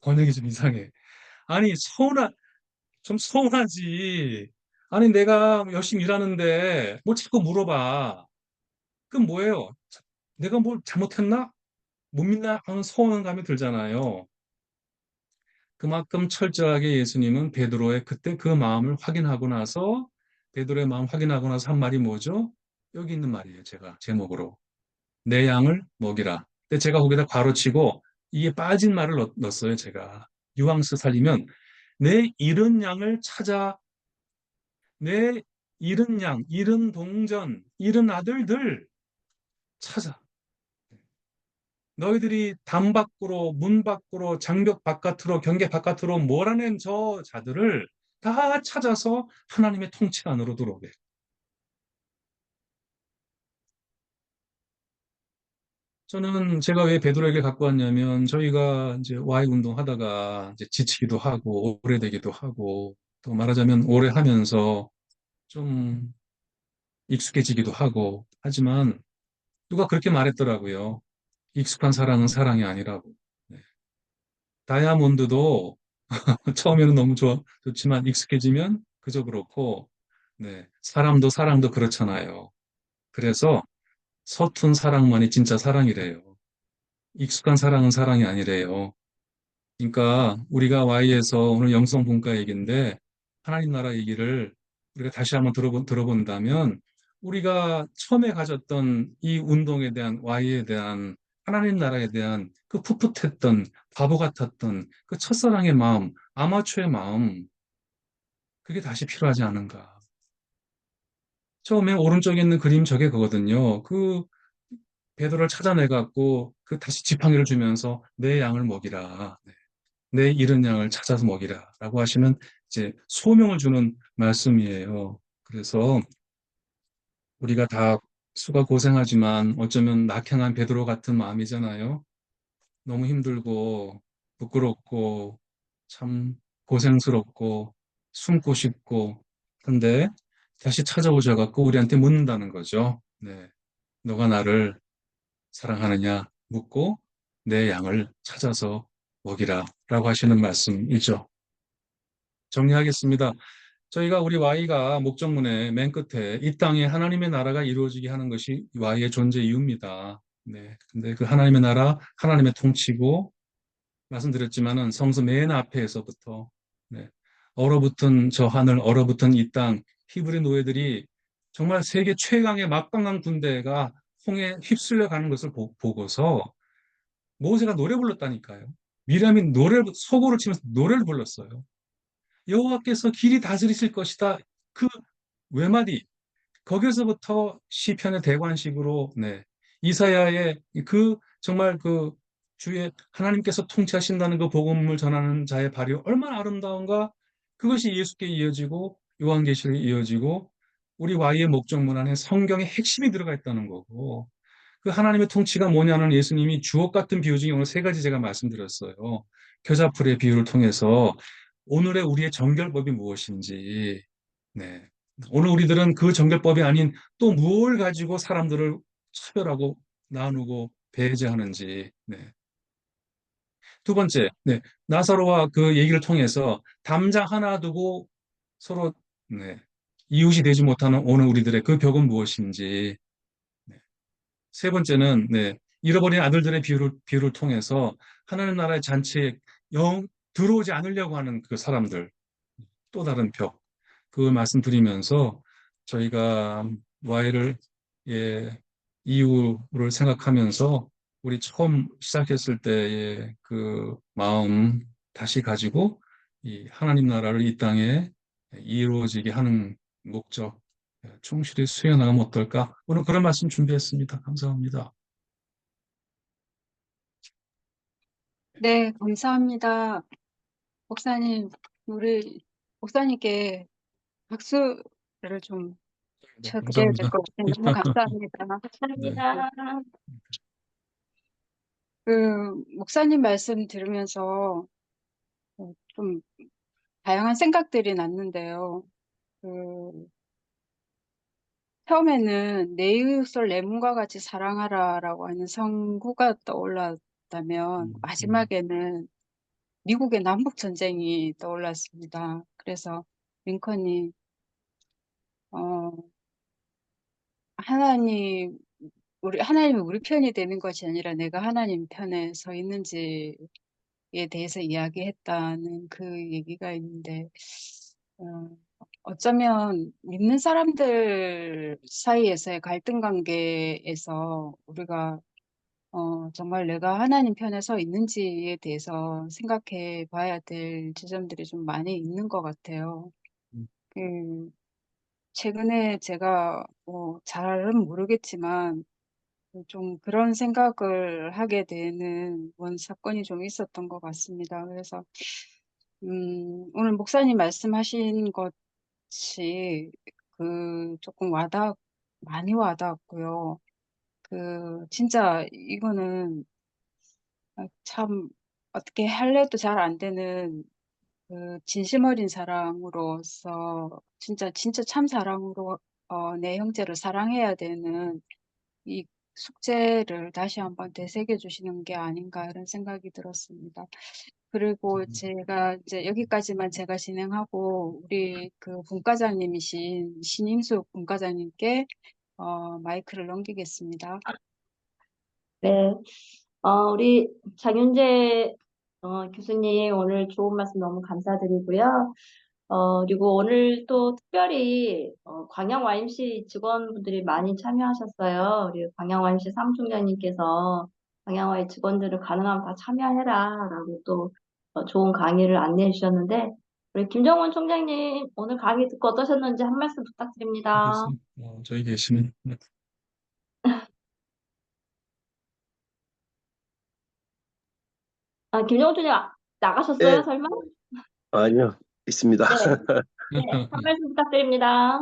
번역이 좀 이상해. 아니, 좀 서운하지. 아니, 내가 열심히 일하는데 뭘 자꾸 물어봐. 그럼 뭐예요? 내가 뭘 잘못했나? 못 믿나 하는 소원감이 들잖아요. 그만큼 철저하게 예수님은 베드로의 그때 그 마음을 확인하고 나서 베드로의 마음 확인하고 나서 한 말이 뭐죠? 여기 있는 말이에요. 제가 제목으로 내 양을 먹이라. 근데 제가 거기다 괄호치고 이게 빠진 말을 넣었어요. 제가 뉘앙스 살리면 내 잃은 양을 찾아 내 잃은 양, 잃은 동전, 잃은 아들들 찾아. 너희들이 담 밖으로, 문 밖으로, 장벽 바깥으로, 경계 바깥으로 몰아낸 저 자들을 다 찾아서 하나님의 통치 안으로 들어오게. 저는 제가 왜 베드로에게 갖고 왔냐면 저희가 이제 Y 운동 하다가 이제 지치기도 하고 오래되기도 하고 또 말하자면 오래 하면서 좀 익숙해지기도 하고 하지만 누가 그렇게 말했더라고요. 익숙한 사랑은 사랑이 아니라고. 네. 다이아몬드도 처음에는 너무 좋지만 익숙해지면 그저 그렇고, 네. 사람도 사랑도 그렇잖아요. 그래서 서툰 사랑만이 진짜 사랑이래요. 익숙한 사랑은 사랑이 아니래요. 그러니까 우리가 Y에서 오늘 영성 분과 얘기인데 하나님 나라 얘기를 우리가 다시 한번 들어본다면 우리가 처음에 가졌던 이 운동에 대한 Y에 대한 하나님 나라에 대한 그 풋풋했던 바보 같았던 그 첫사랑의 마음, 아마추어의 마음 그게 다시 필요하지 않은가. 처음에 오른쪽에 있는 그림 저게 그거든요. 그 베드로를 찾아내 갖고 그 다시 지팡이를 주면서 내 양을 먹이라. 내 잃은 양을 찾아서 먹이라라고 하시는 이제 소명을 주는 말씀이에요. 그래서 우리가 다 수가 고생하지만 어쩌면 낙향한 베드로 같은 마음이잖아요. 너무 힘들고 부끄럽고 참 고생스럽고 숨고 싶고 근데 다시 찾아오셔 갖고 우리한테 묻는다는 거죠. 네. 너가 나를 사랑하느냐 묻고 내 양을 찾아서 먹이라 라고 하시는 말씀이죠. 정리하겠습니다. 저희가 우리 Y가 목적문의 맨 끝에 이 땅에 하나님의 나라가 이루어지게 하는 것이 Y의 존재 이유입니다. 네. 근데 그 하나님의 나라, 하나님의 통치고 말씀드렸지만은 성서 맨 앞에서부터 네. 얼어붙은 저 하늘, 얼어붙은 이 땅, 히브리 노예들이 정말 세계 최강의 막강한 군대가 홍해 휩쓸려 가는 것을 보고서 모세가 노래 불렀다니까요. 미리암이 소고를 치면서 노래를 불렀어요. 여호와께서 길이 다스리실 것이다. 그 외마디 거기서부터 시편의 대관식으로 네. 이사야의 그 정말 그 주의 하나님께서 통치하신다는 그 복음을 전하는 자의 발이 얼마나 아름다운가 그것이 예수께 이어지고 요한계시록에 이어지고 우리 Y의 목적문 안에 성경의 핵심이 들어가 있다는 거고 그 하나님의 통치가 뭐냐는 예수님이 주옥 같은 비유 중에 오늘 세 가지 제가 말씀드렸어요. 겨자풀의 비유를 통해서 오늘의 우리의 정결법이 무엇인지 네. 오늘 우리들은 그 정결법이 아닌 또 무엇을 가지고 사람들을 차별하고 나누고 배제하는지. 네. 두 번째, 네. 나사로와 그 얘기를 통해서 담장 하나 두고 서로 네. 이웃이 되지 못하는 오늘 우리들의 그 벽은 무엇인지. 네. 세 번째는 네. 잃어버린 아들들의 비유를 통해서 하나님 나라의 잔치에 들어오지 않으려고 하는 그 사람들 또 다른 벽. 그 말씀드리면서 저희가 Y를 예, 이유를 생각하면서 우리 처음 시작했을 때의 그 마음 다시 가지고 이 하나님 나라를 이 땅에 이루어지게 하는 목적 충실히 수행하면 어떨까? 오늘 그런 말씀 준비했습니다. 감사합니다. 네, 감사합니다. 목사님, 우리 목사님께 박수를 좀 네, 쳐드려야 될 감사합니다. 것 같아요. 너무 감사합니다. 네, 감사합니다. 그 목사님 말씀 들으면서 좀 다양한 생각들이 났는데요. 그 처음에는 내 이웃을 내 몸과 같이 사랑하라라고 하는 성구가 떠올랐다면 마지막에는 미국의 남북 전쟁이 떠올랐습니다. 그래서 링컨이 어, 하나님 하나님이 우리 편이 되는 것이 아니라 내가 하나님 편에 서 있는지에 대해서 이야기했다는 그 얘기가 있는데, 어, 어쩌면 믿는 사람들 사이에서의 갈등 관계에서 우리가 정말 내가 하나님 편에 서 있는지에 대해서 생각해 봐야 될 지점들이 좀 많이 있는 것 같아요. 그, 최근에 제가 잘은 모르겠지만 좀 그런 생각을 하게 되는 사건이 좀 있었던 것 같습니다. 그래서 오늘 목사님 말씀하신 것이 조금 많이 와닿았고요. 진짜 이거는 참 어떻게 할래도 잘 안 되는 진심 어린 사랑으로서 진짜 참 사랑으로 내 형제를 사랑해야 되는 이 숙제를 다시 한번 되새겨 주시는 게 아닌가 이런 생각이 들었습니다. 그리고 제가 이제 여기까지만 제가 진행하고 우리 그 분과장님이신 신임숙 분과장님께 마이크를 넘기겠습니다. 네, 우리 장윤재 교수님 오늘 좋은 말씀 너무 감사드리고요. 그리고 오늘 또 특별히 광양 YMC 직원분들이 많이 참여하셨어요. 우리 광양 YMC 사무총장님께서 광양 Y 직원들을 가능하면 다 참여해라라고 또 좋은 강의를 안내해 주셨는데 우리 김정원 총장님 오늘 강의 듣고 어떠셨는지 한 말씀 부탁드립니다. 저희 계시는 김정원 총장 나가셨어요, 네, 설마? 아니요, 있습니다. 네, 네, 한 말씀 부탁드립니다.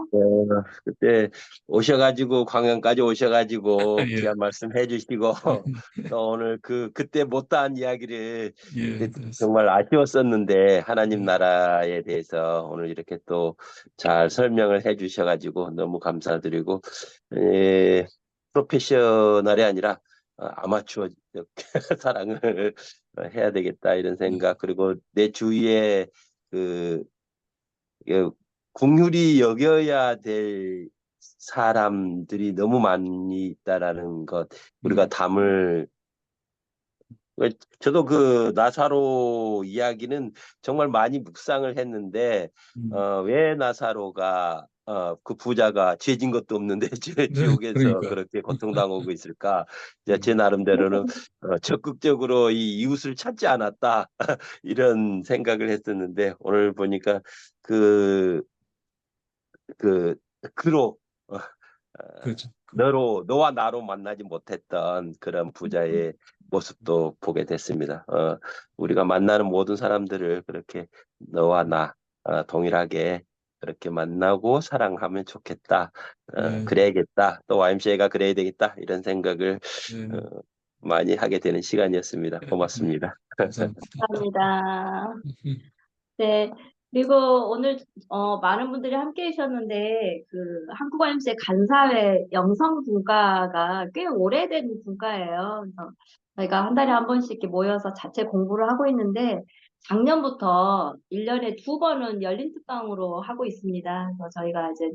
그때 오셔가지고, 광양까지 오셔가지고, 예, 귀한 말씀 해주시고, 또 오늘 그때 못다한 이야기를 예, 정말 아쉬웠었는데, 하나님 예, 나라에 대해서 오늘 이렇게 또 잘 설명을 해주셔가지고, 너무 감사드리고, 프로페셔널이 아니라 아마추어 사랑을 해야 되겠다, 이런 생각, 그리고 내 주위에 그 긍휼히 여겨야 될 사람들이 너무 많이 있다라는 것, 우리가 담을 저도 그 나사로 이야기는 정말 많이 묵상을 했는데 왜 나사로가 그 부자가 죄진 것도 없는데 네, 지옥에서 그러니까. 그렇게 고통당하고 있을까? 제 나름대로는 적극적으로 이 이웃을 찾지 않았다 이런 생각을 했었는데 오늘 보니까 그 그로 그렇죠. 너와 나로 만나지 못했던 그런 부자의 모습도 보게 됐습니다. 우리가 만나는 모든 사람들을 그렇게 너와 나 동일하게 그렇게 만나고 사랑하면 좋겠다. 네, 그래야겠다. 또 YMCA가 그래야 되겠다. 이런 생각을 네, 많이 하게 되는 시간이었습니다. 네, 고맙습니다. 감사합니다. 감사합니다. 네. 그리고 오늘 많은 분들이 함께 해주셨는데 그 한국 YMCA 간사회 영성 분과가 꽤 오래된 분과예요. 그래서 저희가 한 달에 한 번씩 이렇게 모여서 자체 공부를 하고 있는데 작년부터 1년에 2번은 열린 특강으로 하고 있습니다. 그래서 저희가 이제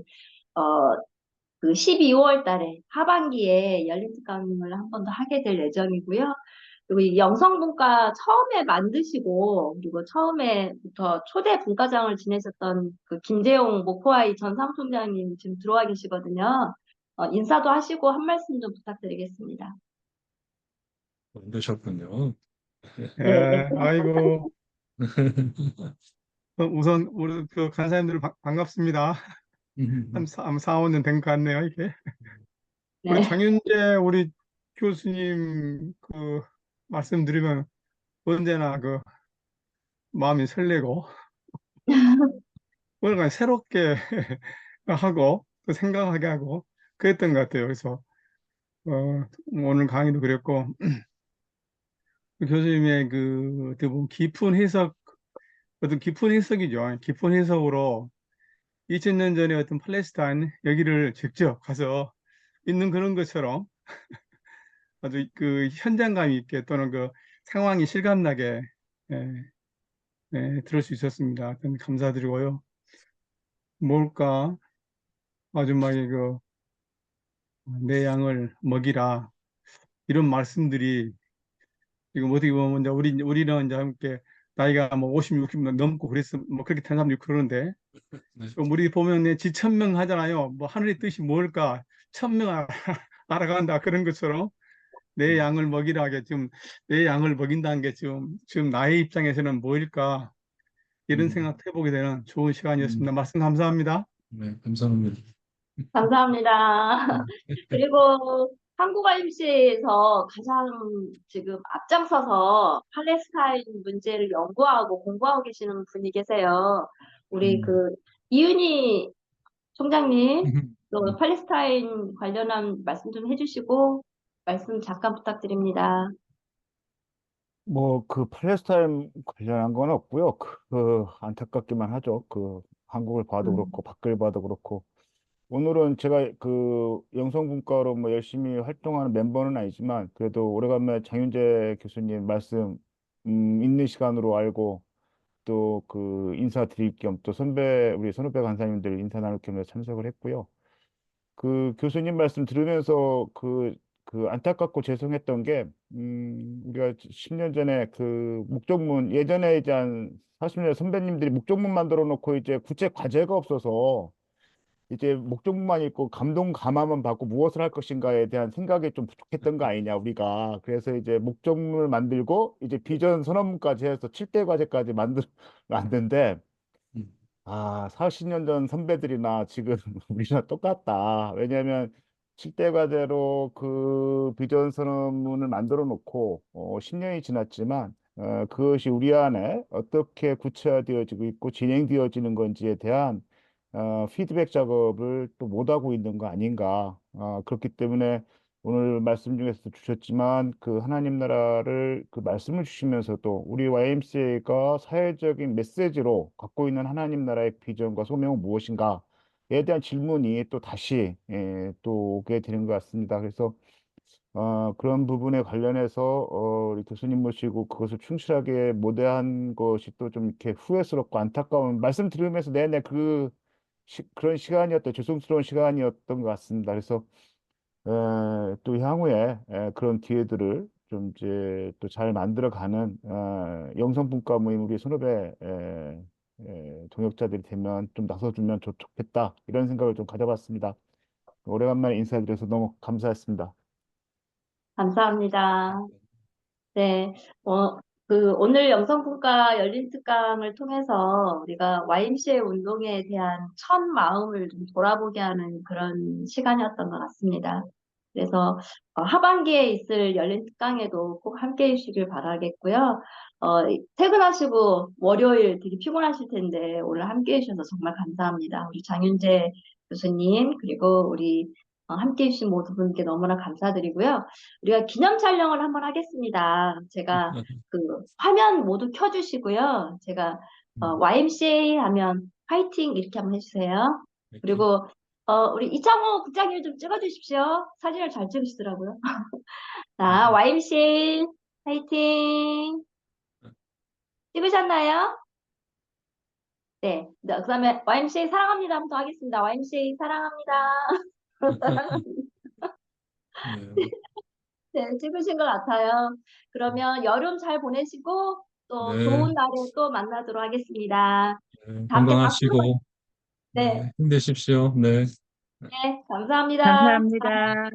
그 12월 달에 하반기에 열린 특강을 한 번 더 하게 될 예정이고요. 그리고 이 영성분과 처음에 만드시고 그리고 처음에부터 초대 분과장을 지내셨던 그 김재용 목포아이 전 사무총장님 지금 들어와 계시거든요. 인사도 하시고 한 말씀 좀 부탁드리겠습니다. 힘드셨군요. 네. 아이고, 우선 우리 그 간사님들 반갑습니다. 한 4, 5년 된 것 같네요, 이게. 우리 네. 장윤재 우리 교수님 그 말씀 드리면 언제나 그 마음이 설레고 뭔가 새롭게 하고 또 생각하게 하고 그랬던 것 같아요. 그래서 오늘 강의도 그랬고 그 교수님의 그 어떻게 보면 깊은 해석, 어떤 깊은 해석이죠. 깊은 해석으로 2000년 전에 어떤 팔레스타인 여기를 직접 가서 있는 그런 것처럼 아주 그 현장감 있게 또는 그 상황이 실감나게 들을 수 있었습니다. 하여튼 감사드리고요. 뭘까? 아줌마의 그 내 양을 먹이라 이런 말씀들이 지금 어떻게 보면 이제 우리는 이제 함께 나이가 뭐 50, 60 넘고 그래서 뭐 그렇게 된 사람들이 그러는데 네. 우리 보면 지천명 하잖아요. 뭐 하늘의 뜻이 뭘까? 천명 알아간다 그런 것처럼 내 양을 먹이라 하게 지금 내 양을 먹인다는 게 지금 나의 입장에서는 뭐일까? 이런 음, 생각 해보게 되는 좋은 시간이었습니다. 음, 말씀 감사합니다. 네, 감사합니다. 감사합니다. 그리고 한국 IMC에서 가장 지금 앞장서서 팔레스타인 문제를 연구하고 공부하고 계시는 분이 계세요. 우리 음, 그 이은희 총장님, 또 음. 팔레스타인 관련한 말씀 좀 해주시고 말씀 잠깐 부탁드립니다. 뭐 그 팔레스타인 관련한 건 없고요. 안타깝기만 하죠. 한국을 봐도 음. 그렇고 밖을 봐도 그렇고 오늘은 제가 영성분과로 뭐 열심히 활동하는 멤버는 아니지만 그래도 오래간만에 장윤재 교수님 말씀 있는 시간으로 알고 또 인사드릴 겸 또 우리 선후배 간사님들 인사 나눌 겸 참석을 했고요. 교수님 말씀 들으면서 안타깝고 죄송했던 게, 우리가 10년 전에 목적문, 예전에 이제 한 40년 선배님들이 목적문 만들어 놓고 이제 구체 과제가 없어서 이제 목적문만 읽고 감동 감화만 받고 무엇을 할 것인가에 대한 생각이 좀 부족했던 거 아니냐, 우리가. 그래서 이제 목적문을 만들고 이제 비전 선언문까지 해서 7대 과제까지 만드는데, 음. 40년 전 선배들이나 지금 우리랑 똑같다. 왜냐하면 7대 과제로 비전 선언문을 만들어 놓고 10년이 지났지만 그것이 우리 안에 어떻게 구체화되어지고 있고 진행되어지는 건지에 대한 피드백 작업을 또 못하고 있는 거 아닌가. 그렇기 때문에 오늘 말씀 중에서도 주셨지만 하나님 나라를 말씀을 주시면서도 우리 YMCA가 사회적인 메시지로 갖고 있는 하나님 나라의 비전과 소명은 무엇인가에 대한 질문이 또 다시 또 오게 되는 것 같습니다. 그래서 그런 부분에 관련해서 우리 교수님 모시고 그것을 충실하게 모대한 것이 또 좀 이렇게 후회스럽고 안타까운 말씀 들으면서 내내 그런 시간이었던 죄송스러운 시간이었던 것 같습니다. 그래서 또 향후에 그런 기회들을 좀 이제 또 잘 만들어가는 영성분과 모임 우리 선후배 동역자들이 되면 좀 나서주면 좋겠다 이런 생각을 좀 가져봤습니다. 오래간만에 인사드려서 너무 감사했습니다. 감사합니다. 네, 오늘 영성분과 열린 특강을 통해서 우리가 YMCA 운동에 대한 첫 마음을 좀 돌아보게 하는 그런 시간이었던 것 같습니다. 그래서 하반기에 있을 열린 특강에도 꼭 함께 해주시길 바라겠고요. 퇴근하시고 월요일 되게 피곤하실 텐데 오늘 함께 해주셔서 정말 감사합니다. 우리 장윤재 교수님 그리고 우리 함께 해주신 모든 분께 너무나 감사드리고요. 우리가 기념 촬영을 한번 하겠습니다. 제가 화면 모두 켜주시고요. 제가 YMCA 하면 파이팅 이렇게 한번 해주세요. 그리고 우리 이창호 국장님 좀 찍어주십시오. 사진을 잘 찍으시더라고요. 자, YMCA 파이팅 찍으셨나요? 네. 그다음에 YMCA 사랑합니다 한번 더 하겠습니다. YMCA 사랑합니다. 네, 찍으신 것 같아요. 그러면 여름 잘 보내시고 또 네, 좋은 날에 또 만나도록 하겠습니다. 네, 다 함께 박수 한번. 건강하시고, 네, 네, 힘내십시오. 네. 네, 감사합니다. 감사합니다.